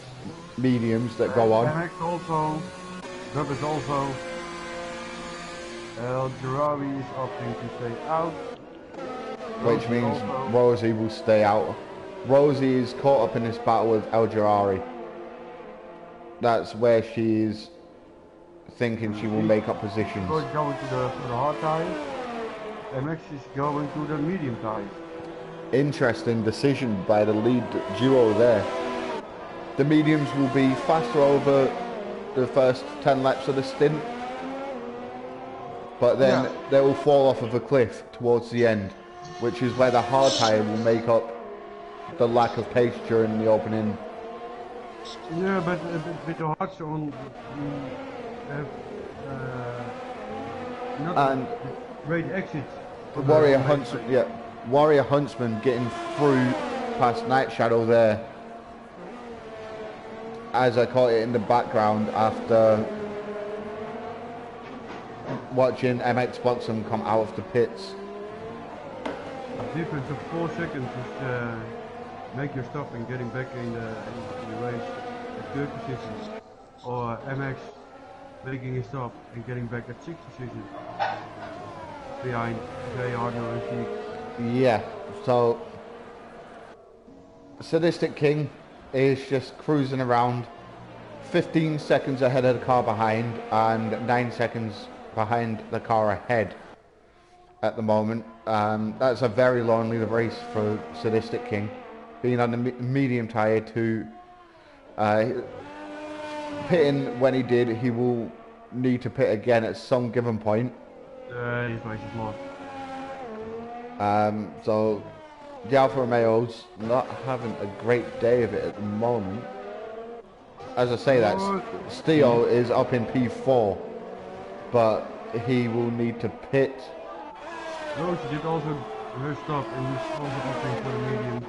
mediums that go on. MX also, Rubbers also. El Jarawi is opting to stay out. Which means Rosie will stay out. Rosie is caught up in this battle with El Jarari. That's where she's thinking she will make up positions. Going to the hard tires. MX is going to the medium tires. Interesting decision by the lead duo there. The mediums will be faster over the first 10 laps of the stint, but then they will fall off of a cliff towards the end, which is where the hard tyre will make up the lack of pace during the opening. Yeah, but with the hard on, you have not a great exit. Warrior Huntsman getting through past Night Shadow there, as I caught it in the background after watching MX Watson come out of the pits. The difference of 4 seconds is make your stop and getting back in the race at 3rd position, or MX making a stop and getting back at 6th position behind Jay Hardner and Sheik. Yeah, so Sadistic King is just cruising around 15 seconds ahead of the car behind and 9 seconds behind the car ahead at the moment. That's a very lonely race for Sadistic King, being on the medium tyre to pitting. When he did, he will need to pit again at some given point. His race is lost. So the Alfa Romeo's not having a great day of it at the moment. As I say that, Steo is up in P4, but he will need to pit. No, she did also her stop and he's also opting for the medium.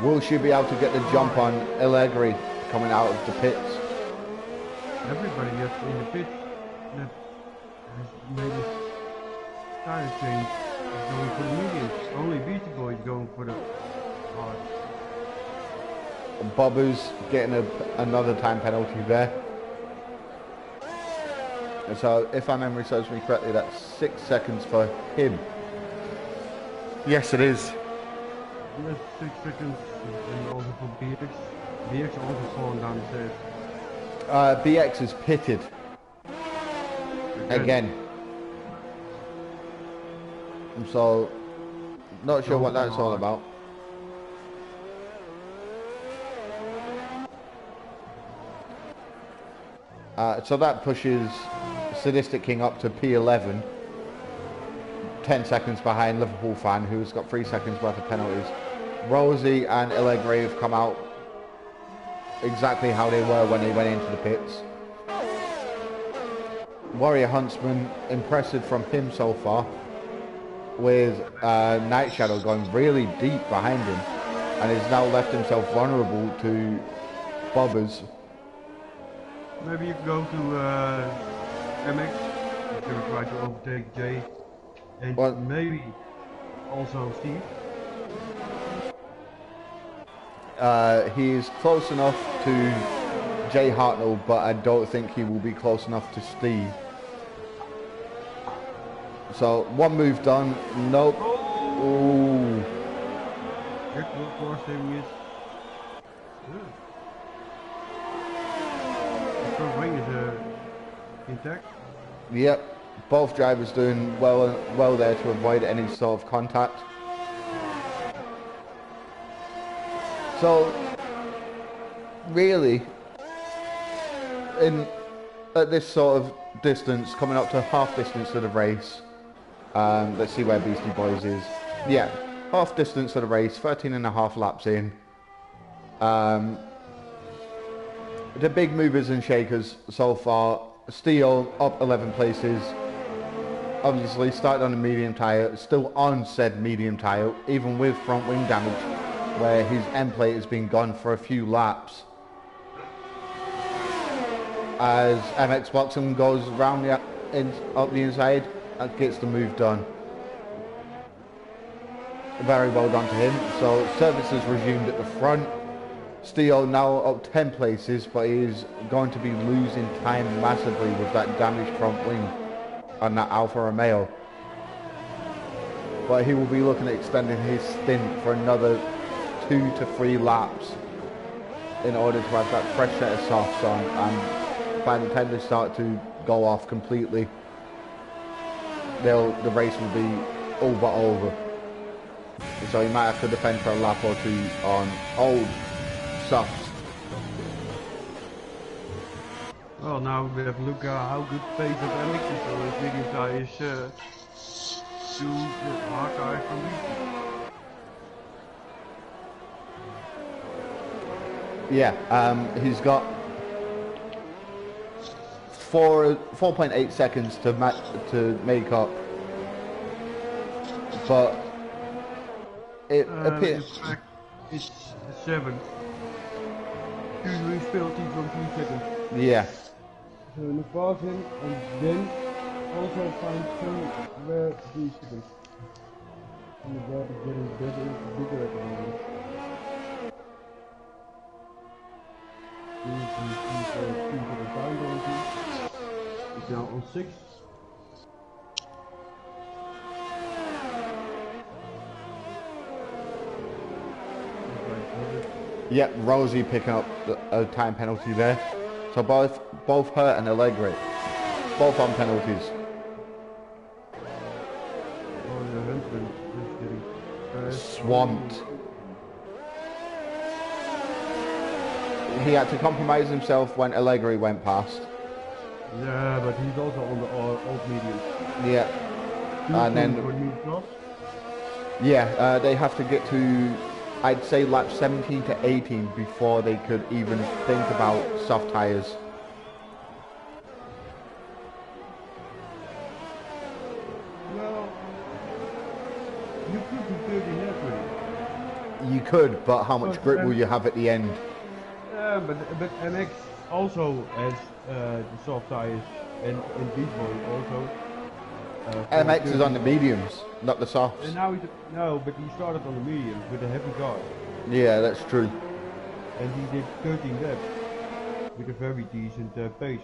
Will she be able to get the jump on Allegri coming out of the pits? Everybody gets in the pits that has made a tire change is going for the medium. Only Beastie Boy is going for the hard. Bubba's getting another time penalty there. And so, if my memory serves me correctly, that's 6 seconds for him. Yes, it is. Yes, 6 seconds, and also for BX. BX also falling down the stairs. BX is pitted. Again. So, not sure what that's all about. So that pushes Sadistic King up to P11, 10 seconds behind Liverpool Fan, who's got 3 seconds worth of penalties. Rosie and Allegri have come out exactly how they were when they went into the pits. Warrior Huntsman, impressive from him so far, with Night Shadow going really deep behind him, and has now left himself vulnerable to Bobbers. Maybe you can go to MX, you're going to try to overtake Jay, and maybe also Steve. He's close enough to Jay Hartnell, but I don't think he will be close enough to Steve. So one move done. Nope. Ooh. What car saving is? The front wing is attack. Yep, both drivers doing well there to avoid any sort of contact. So, really, at this sort of distance, coming up to half distance of the race, let's see where Beastie Boys is. Yeah, half distance of the race, 13.5 laps in. The big movers and shakers so far, Steel up 11 places. Obviously started on a medium tyre, still on said medium tyre, even with front wing damage, where his end plate has been gone for a few laps. As MX Boxing goes around up the inside and gets the move done. Very well done to him. So services resumed at the front. Steel now up 10 places, but he's going to be losing time massively with that damaged front wing on that Alfa Romeo. But he will be looking at extending his stint for another 2 to 3 laps in order to have that fresh set of softs on, and by the time they start to go off completely, the race will be all but over. So he might have to defend for a lap or two on old softs. Well, now we have a look at how good pace of MX is on his medium tires to the hard tires from Yeah, he's got 4.8 seconds to make up, but it appears in fact, it's 7. Usually penalty from 3 seconds. yeah. So in the passing, and then also find somewhere 3 seconds. And the gap is getting bigger at the moment. It's now on 6. Yep, Rosie picking up a time penalty there. So both her and Allegri, both on penalties. Oh, the Huntsman is getting Swamped. He had to compromise himself when Allegri went past. Yeah, but he's also on the old medium. Yeah. And then yeah, they have to get to, I'd say, lap 17 to 18 before they could even think about soft tyres. Well, you could be 30 laps with it. You could, but how much grip will you have at the end? Yeah, but MX also has the soft tires, and Beast Boy also. MX is on the mediums, not the softs. And now no, but he started on the mediums with a heavy car. Yeah, that's true. And he did 13 laps with a very decent pace.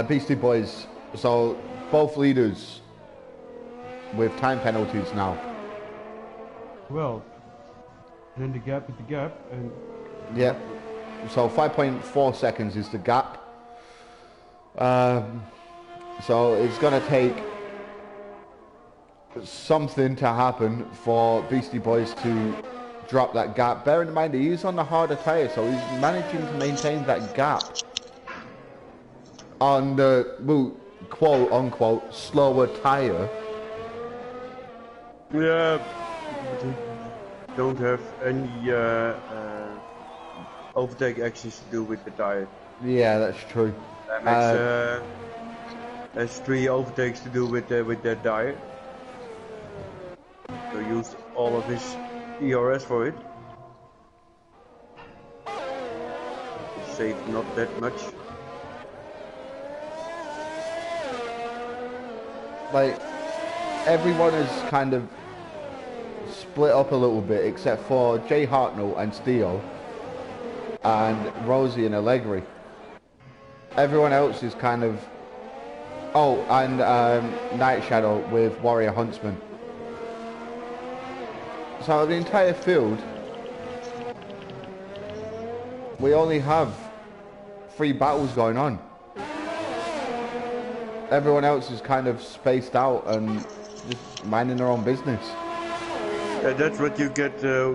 Beastie Boys, so both leaders with time penalties now. Well, then the gap is the gap, and yeah, so 5.4 seconds is the gap. So it's gonna take something to happen for Beastie Boys to drop that gap. Bearing in mind he's on the harder tyre, so he's managing to maintain that gap on the, well, quote unquote slower tyre. yeah, but he don't have any overtake actions to do with the tire. Yeah, that's true. Has 3 overtakes to do with their tire. So used all of his ERS for it. Saved not that much. Like, everyone is kind of split up a little bit except for Jay Hartnell and Steele and Rosie and Allegri. Everyone else is kind of, oh, and Night Shadow with Warrior Huntsman. So the entire field, we only have three battles going on. Everyone else is kind of spaced out and just minding their own business. Yeah, that's what you get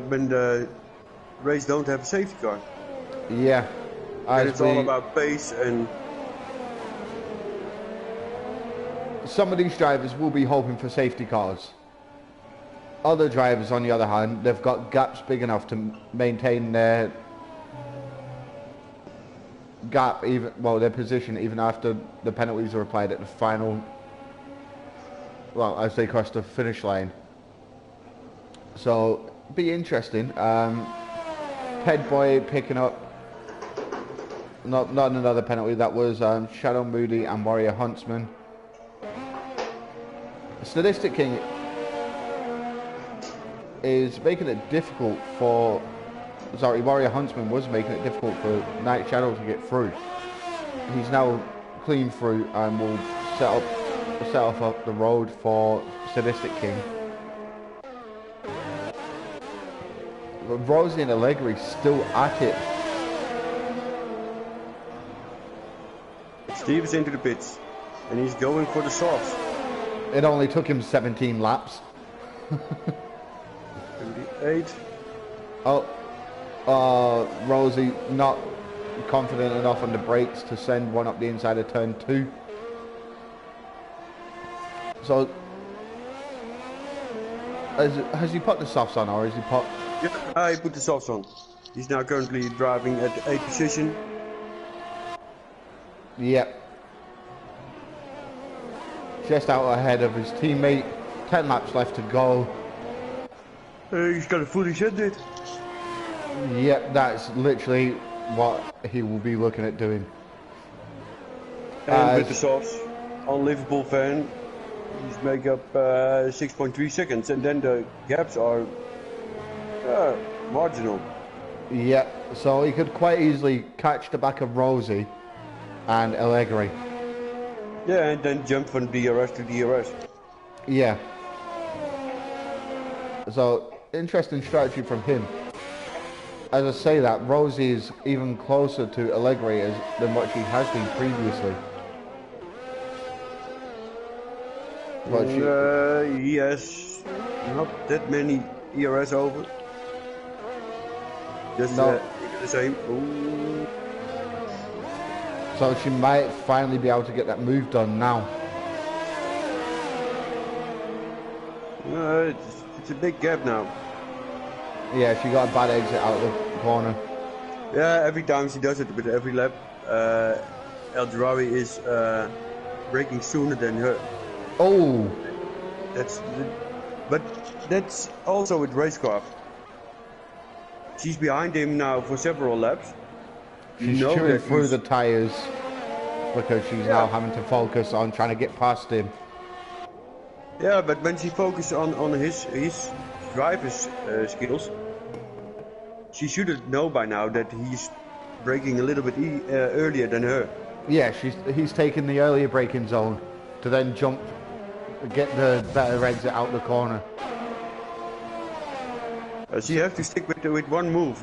when the race don't have a safety car. Yeah. And it's all about pace and... Some of these drivers will be hoping for safety cars. Other drivers, on the other hand, they've got gaps big enough to maintain their gap, their position, even after the penalties are applied at the final, as they cross the finish line. So, be interesting. Ped Boy picking up not another penalty. That was Shadow Moody and Warrior Huntsman. Statistic King is making it difficult for... Sorry, Warrior Huntsman was making it difficult for Night Shadow to get through. He's now clean through and will set off up the road for Sadistic King. But Rosie and Allegri still at it. Steve is into the pits and he's going for the softs. It only took him 17 laps. 78. Rosie not confident enough on the brakes to send one up the inside of turn 2. So, has he put the softs on, or has he put... Yeah, he put the softs on. He's now currently driving at the 8th position. Yep. Just out ahead of his teammate. 10 laps left to go. He's got a fully shed it. Yep, that's literally what he will be looking at doing. And with the softs on Liverpool fan, he's make up 6.3 seconds, and then the gaps are marginal. Yep, so he could quite easily catch the back of Rosie and Allegri. Yeah, and then jump from DRS to DRS. Yeah. So, interesting strategy from him. As I say that, Rosie is even closer to Allegri than what she has been previously. But he has not that many ERS over. Just the same. Ooh. So she might finally be able to get that move done now. It's a big gap now. Yeah, she got a bad exit out of the corner. Yeah, every time she does it with every lap, El Jarawi is braking sooner than her. Oh! But that's also with racecraft. She's behind him now for several laps. She's chewing through the tyres because she's now having to focus on trying to get past him. Yeah, but when she focuses on his driver's skills, she should know by now that he's braking a little bit earlier than her. Yeah, he's taken the earlier braking zone to then jump, get the better exit out the corner. She has to stick with one move.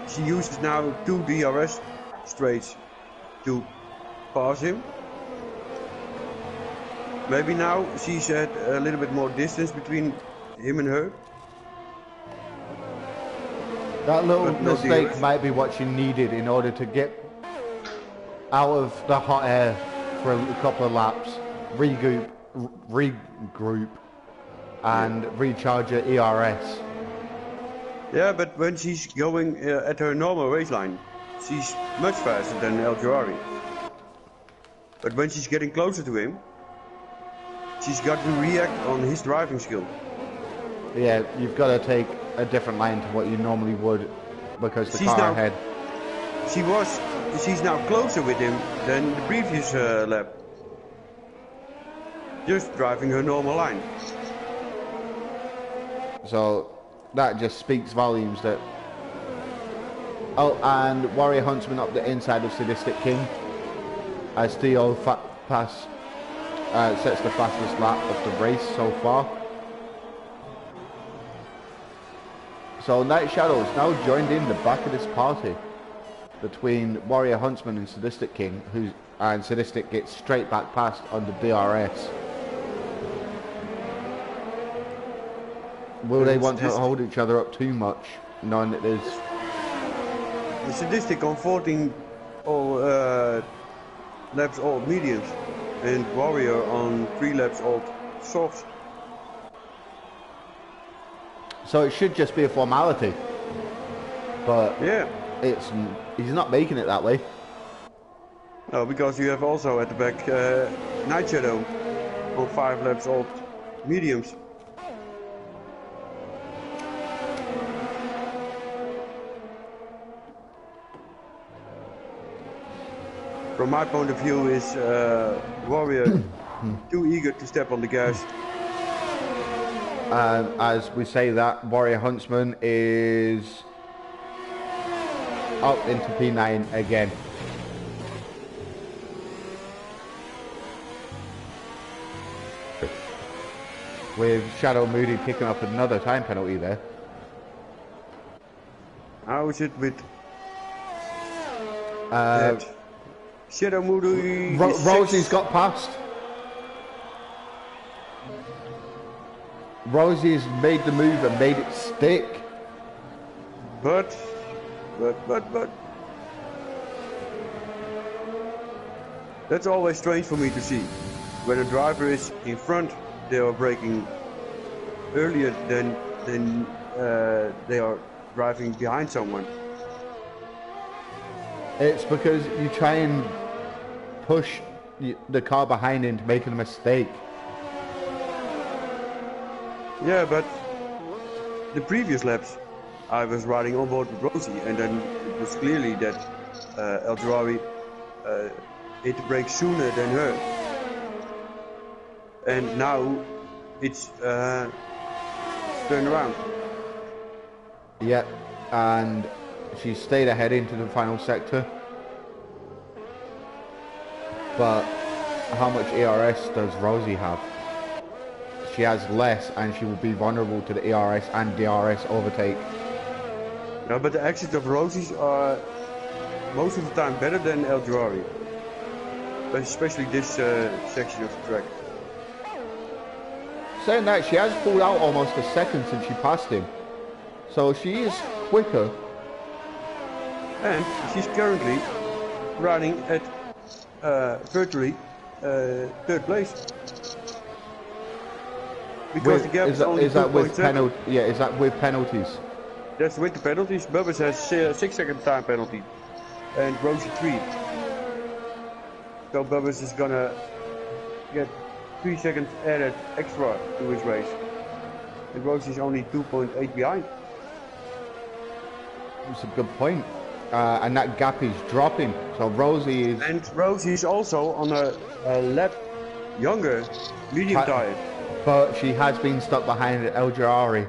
She uses now 2 DRS straights to pass him. Maybe now she's at a little bit more distance between him and her. That little mistake might be what she needed in order to get out of the hot air for a couple of laps, regroup and recharge her ERS. Yeah, but when she's going at her normal race line, she's much faster than El Jarawi. But when she's getting closer to him, she's got to react on his driving skill. Yeah, you've got to take a different line to what you normally would because the car ahead. She's now closer with him than the previous lap. Just driving her normal line. So that just speaks volumes that... Oh, and Warrior Huntsman up the inside of Sadistic King as Theo sets the fastest lap of the race so far. So Night Shadows now joined in the back of this party. between Warrior Huntsman and Sadistic King, and Sadistic gets straight back past on the DRS. Will they want to hold each other up too much, knowing that there's... The Sadistic on 14 laps old mediums, and Warrior on 3 laps old softs. So it should just be a formality, but yeah, he's not making it that way. No, because you have also at the back Night Shadow on 5 laps old mediums. From my point of view, is Warrior too eager to step on the gas. As we say that, Warrior Huntsman is up into P9 again. With Shadow Moody picking up another time penalty there. How is it with Shadow Moody? Rosie's got past. Rosie's made the move and made it stick. But. That's always strange for me to see. When a driver is in front, they are braking earlier than they are driving behind someone. It's because you try and push the car behind into making a mistake. Yeah, but the previous laps I was riding on board with Rosie, and then it was clearly that El Ferrari hit the brake sooner than her. And now it's turned around. Yep, and she stayed ahead into the final sector. But how much ERS does Rosie have? She has less, and she will be vulnerable to the ERS and DRS overtake. No, but the exits of Rosie's are most of the time better than El Ferrari. But especially this section of the track. Saying that, she has pulled out almost a second since she passed him. So she is quicker. And she's currently running at virtually 3rd place. Because the gap is only 2.7. Yeah, is that with penalties? That's with the penalties. Bubbers has 6-second time penalty, and Rosie 3. So Bubbers is gonna get 3 seconds added extra to his race, and Rosie's only 2.8 behind. That's a good point. And that gap is dropping. So Rosie is... And Rosie's also on a lap younger, medium tire. But she has been stuck behind El Ferrari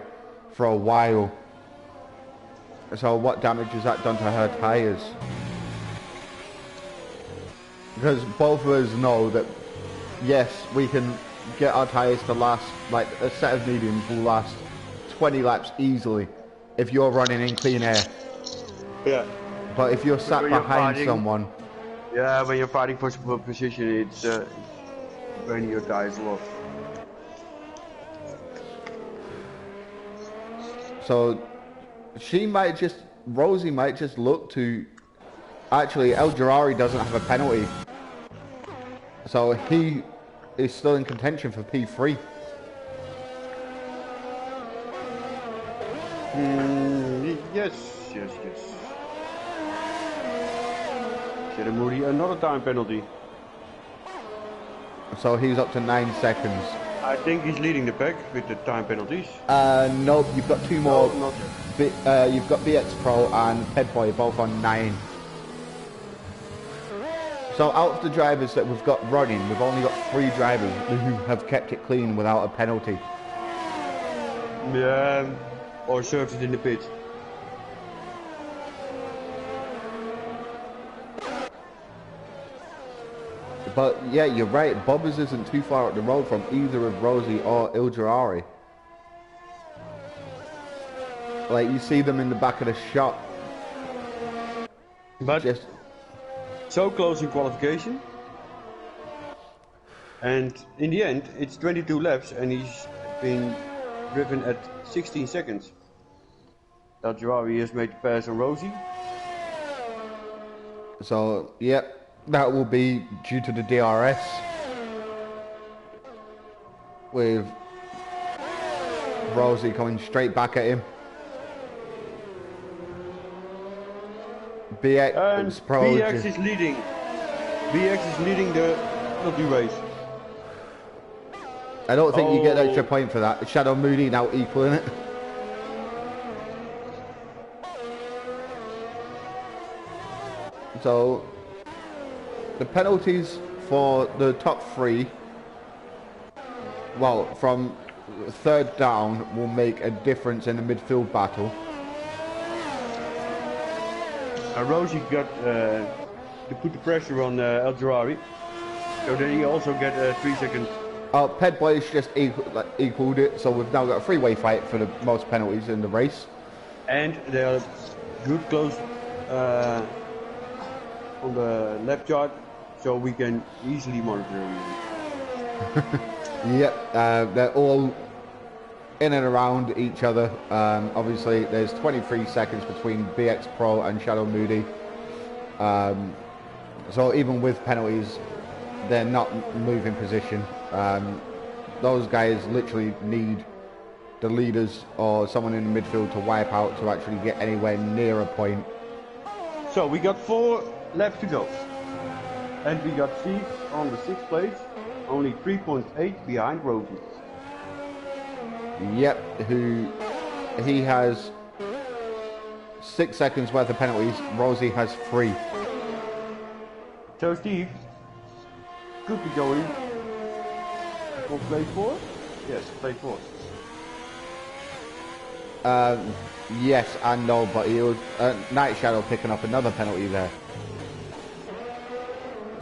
for a while. So what damage has that done to her tyres? Because both of us know that, yes, we can get our tyres to last, like a set of mediums will last 20 laps easily if you're running in clean air. Yeah. But if you're sat behind someone... Yeah, when you're fighting for position, it's when your tyres lost. So Rosie might just look to, actually El Ferrari doesn't have a penalty. So he is still in contention for P3. Yes. Moody, another time penalty. So he's up to 9 seconds. I think he's leading the pack with the time penalties. Nope, you've got 2 more. No, not yet. You've got BX Pro and Headboy both on 9. So out of the drivers that we've got running, we've only got 3 drivers who have kept it clean without a penalty. Yeah, or served it in the pit. But yeah, you're right, Bobbers isn't too far up the road from either of Rosie or El Ferrari. Like, you see them in the back of the shop. But just so close in qualification. And in the end, it's 22 laps and he's been driven at 16 seconds. El Jawari has made the pass on Rosie. so, yep, that will be due to the DRS. With Rosie coming straight back at him. BX And Pro BX is leading. BX is leading the penalty race. I don't think you get an extra point for that. Shadow Moody now equaling it. So the penalties for the top three, well, from third down, will make a difference in the midfield battle. Rosie got to put the pressure on El Jawari, so then he also get a 3 second. Ped Boys just equaled it, so we've now got a three-way fight for the most penalties in the race. And they are good close on the left chart, so we can easily monitor them. Yep, they're all in and around each other. Obviously, there's 23 seconds between BX Pro and Shadow Moody. So even with penalties, they're not moving position. Those guys literally need the leaders or someone in the midfield to wipe out to actually get anywhere near a point. So we got 4 laps to go. And we got Steve on the 6th place, only 3.8 behind Rosie. Yep, he has 6 seconds worth of penalties. Rosie has 3. So Steve could be going for place 4? Yes, place 4. Yes and no, but he was Night Shadow picking up another penalty there.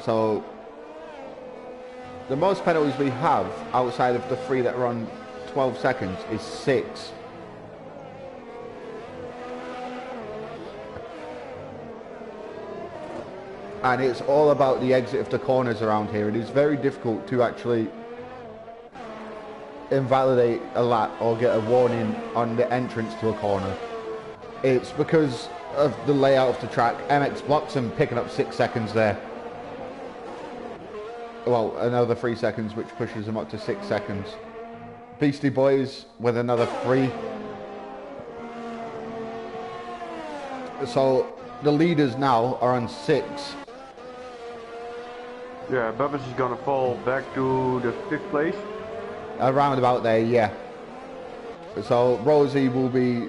So the most penalties we have outside of the 3 that are on 12 seconds is 6. And it's all about the exit of the corners around here. It is very difficult to actually invalidate a lap or get a warning on the entrance to a corner. It's because of the layout of the track. MX blocks him picking up 6 seconds there. Well, another 3 seconds, which pushes him up to 6 seconds. Beastie Boys with another 3. So the leaders now are on 6. Yeah, Bubbas is gonna fall back to the 5th place. Around about there, yeah. So Rosie will be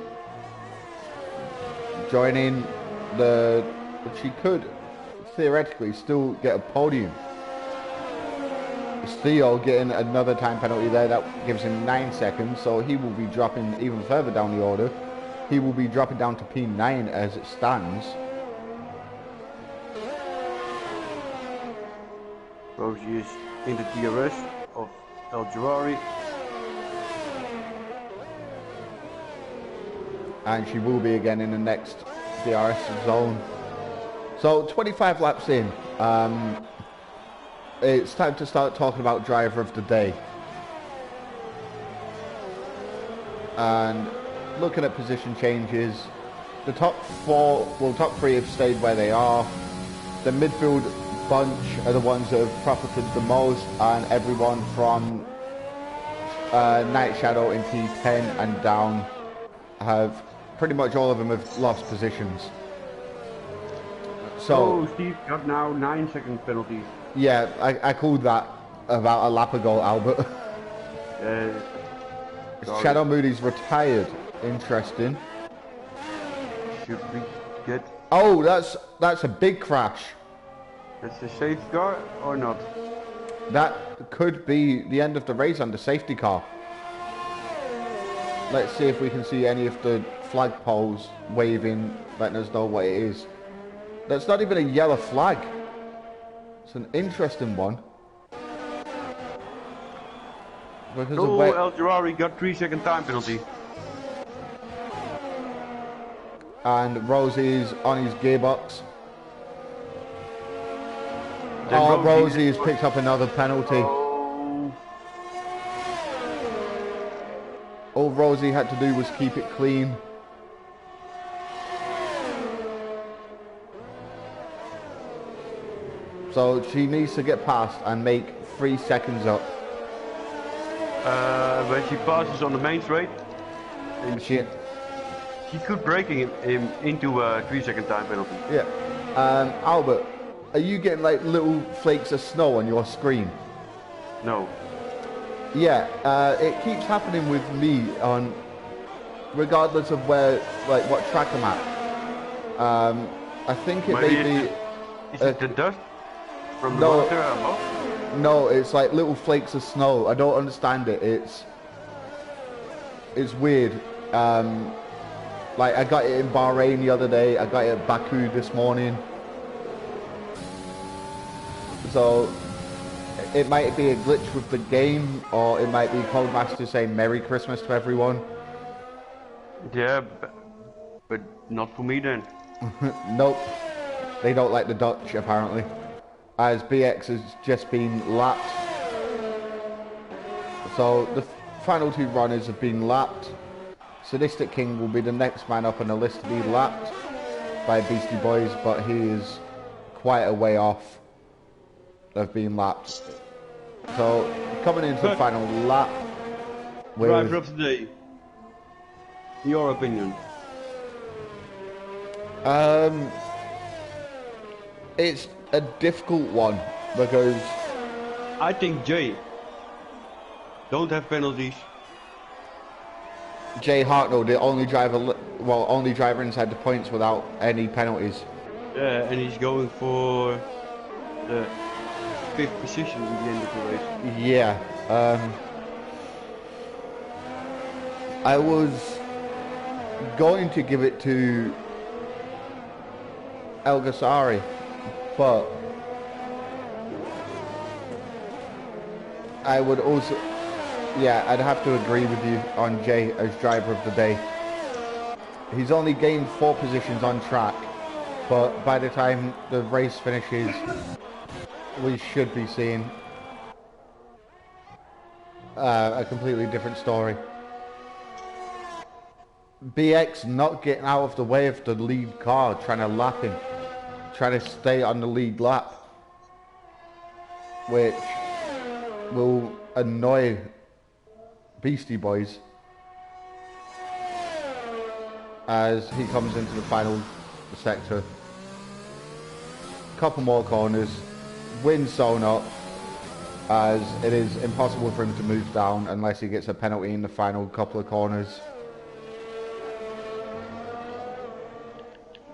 joining the... She could theoretically still get a podium. Theo getting another time penalty there, that gives him 9 seconds, so he will be dropping even further down the order. He will be dropping down to P9 as it stands. Rosie is in the DRS of El Jawari. And she will be again in the next DRS zone. So 25 laps in. It's time to start talking about driver of the day. And looking at position changes, the top 3 have stayed where they are. The midfield bunch are the ones that have profited the most, and everyone from Night Shadow in P10 and down have, pretty much all of them have lost positions. So Steve got now 9 second penalties. Yeah, I called that about a lap ago, Albert. Shadow Moody's retired. Interesting. Should we get... Oh, that's a big crash. That's a safety car or not? That could be the end of the race on the safety car. Let's see if we can see any of the flagpoles waving, letting us know what it is. That's not even a yellow flag. It's an interesting one. Because El Jawari got 3 second time penalty. And Rosie's on his gearbox. Oh, Rosie has picked up another penalty. All Rosie had to do was keep it clean. So she needs to get past and make 3 seconds up. When she passes on the main straight, and she could break him into a 3-second time penalty. Yeah. Albert, are you getting like little flakes of snow on your screen? No. Yeah, it keeps happening with me on, regardless of where, like what track I'm at. I think it may be. Is it the dust from the water? No, it's like little flakes of snow. I don't understand it. It's weird. Like I got it in Bahrain the other day. I got it at Baku this morning. So it might be a glitch with the game, or it might be Codemaster saying Merry Christmas to everyone. Yeah, but not for me then. Nope. They don't like the Dutch apparently. As BX has just been lapped. So the final 2 runners have been lapped. Sadistic King will be the next man up on the list to be lapped by Beastie Boys, but he is quite a way off of being lapped. So coming into the final lap with driver of the day. Your opinion? It's a difficult one because I think Jay don't have penalties. Jay Hartnell, the only driver inside the points without any penalties. Yeah, and he's going for the 5th position at the end of the race. Yeah. I was going to give it to El Ghasari, but I would also, yeah, I'd have to agree with you on Jay as driver of the day. He's only gained 4 positions on track, but by the time the race finishes, we should be seeing a completely different story. BX not getting out of the way of the lead car, trying to lap him, trying to stay on the lead lap, which will annoy Beastie Boys as he comes into the final sector. Couple more corners, wind sewn up, as it is impossible for him to move down unless he gets a penalty in the final couple of corners.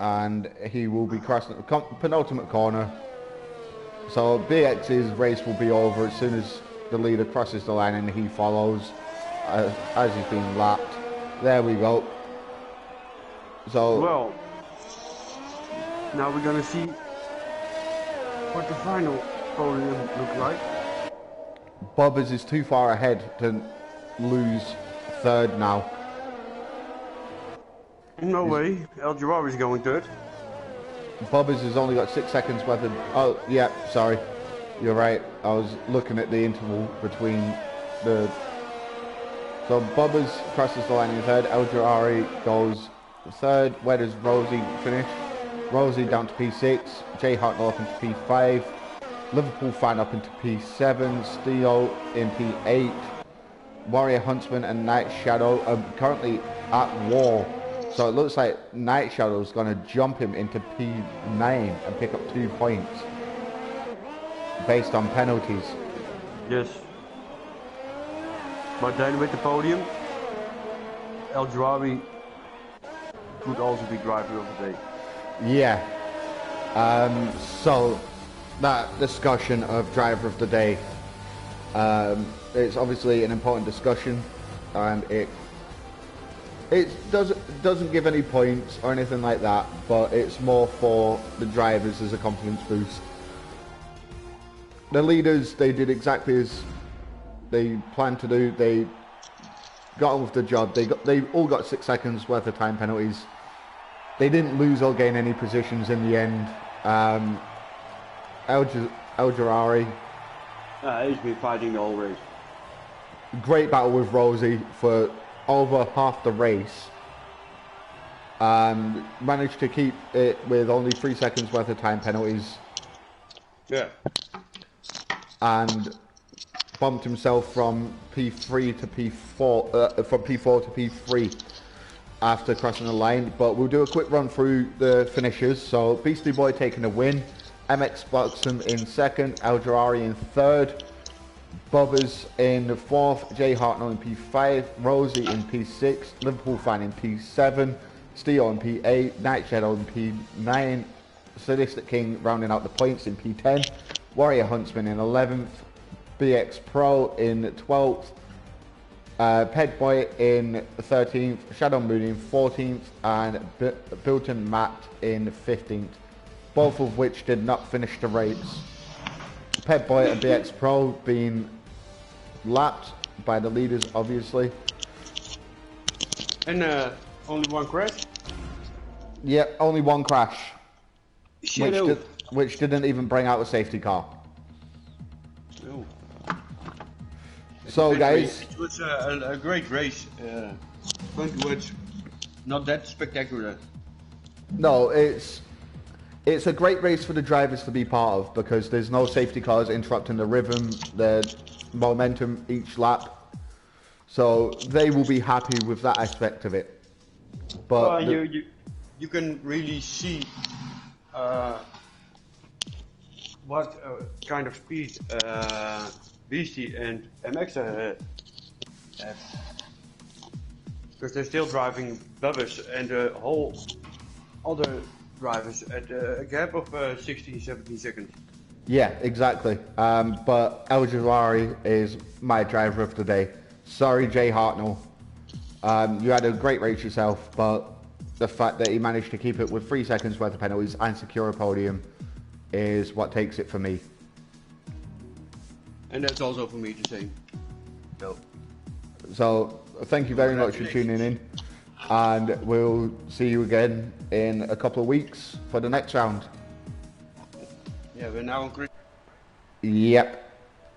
And he will be crossing the penultimate corner. So BX's race will be over as soon as the leader crosses the line and he follows as he's being lapped. There we go. So well, now we're gonna see what the final podium look like. Bubbers is too far ahead to lose 3rd now. No way, El Jawari is going 3rd. Bubbers has only got 6 seconds worth of... Oh, yeah, sorry. You're right. I was looking at the interval between the... So Bubbers crosses the line in 3rd. El Jawari goes 3rd. Where does Rosie finish? Rosie down to P6. Jay Hartnell up into P5. Liverpool fan up into P7. Steel in P8. Warrior Huntsman and Night Shadow are currently at war. So it looks like Night Shadow's going to jump him into P9 and pick up 2 points based on penalties. Yes. But then with the podium, El Jawari could also be driver of the day. Yeah. So that discussion of driver of the day, it's obviously an important discussion, and it doesn't give any points or anything like that, but it's more for the drivers as a confidence boost. The leaders, they did exactly as they planned to do. They got on with the job. They all got 6 seconds worth of time penalties. They didn't lose or gain any positions in the end. El Jarari. He's been fighting the whole race. Great battle with Rosie for over half the race. Managed to keep it with only 3 seconds worth of time penalties. Yeah. And bumped himself from P3 to P4, from P4 to P3 after crossing the line. But we'll do a quick run through the finishers. So Beastie Boy taking the win, MX Buxom in second, El Jarari in third, Bobbers in fourth, Jay Hartnell in P5, Rosie in P6, Liverpool Fan in P7, Steel in P8, Night Shadow in P9, Sadistic King rounding out the points in P10, Warrior Huntsman in 11th, BX Pro in 12th, Ped Boy in 13th, Shadow Moon in 14th, and Bilton Matt in 15th, both of which did not finish the race. Ped Boy and BX Pro being lapped by the leaders, obviously. And only one crash? Yep, only one crash, Shadow. which didn't even bring out a safety car. Oh. So guys, it was a great race. Going towards not that spectacular. no, it's a great race for the drivers to be part of because there's no safety cars interrupting the rhythm, the momentum each lap. So they will be happy with that aspect of it. But you can really see what kind of speed Beastie and MX have. Because they're still driving Bubbers and the whole other drivers at a gap of 16-17 seconds. yeah, exactly. But El Jarari is my driver of the day. Sorry, Jay Hartnell. You had a great race yourself, but the fact that he managed to keep it with 3 seconds worth of penalties and secure a podium is what takes it for me. And that's also for me to say. No. So thank you very much for tuning in, and we'll see you again in a couple of weeks for the next round. Yeah, we're now on. Yep.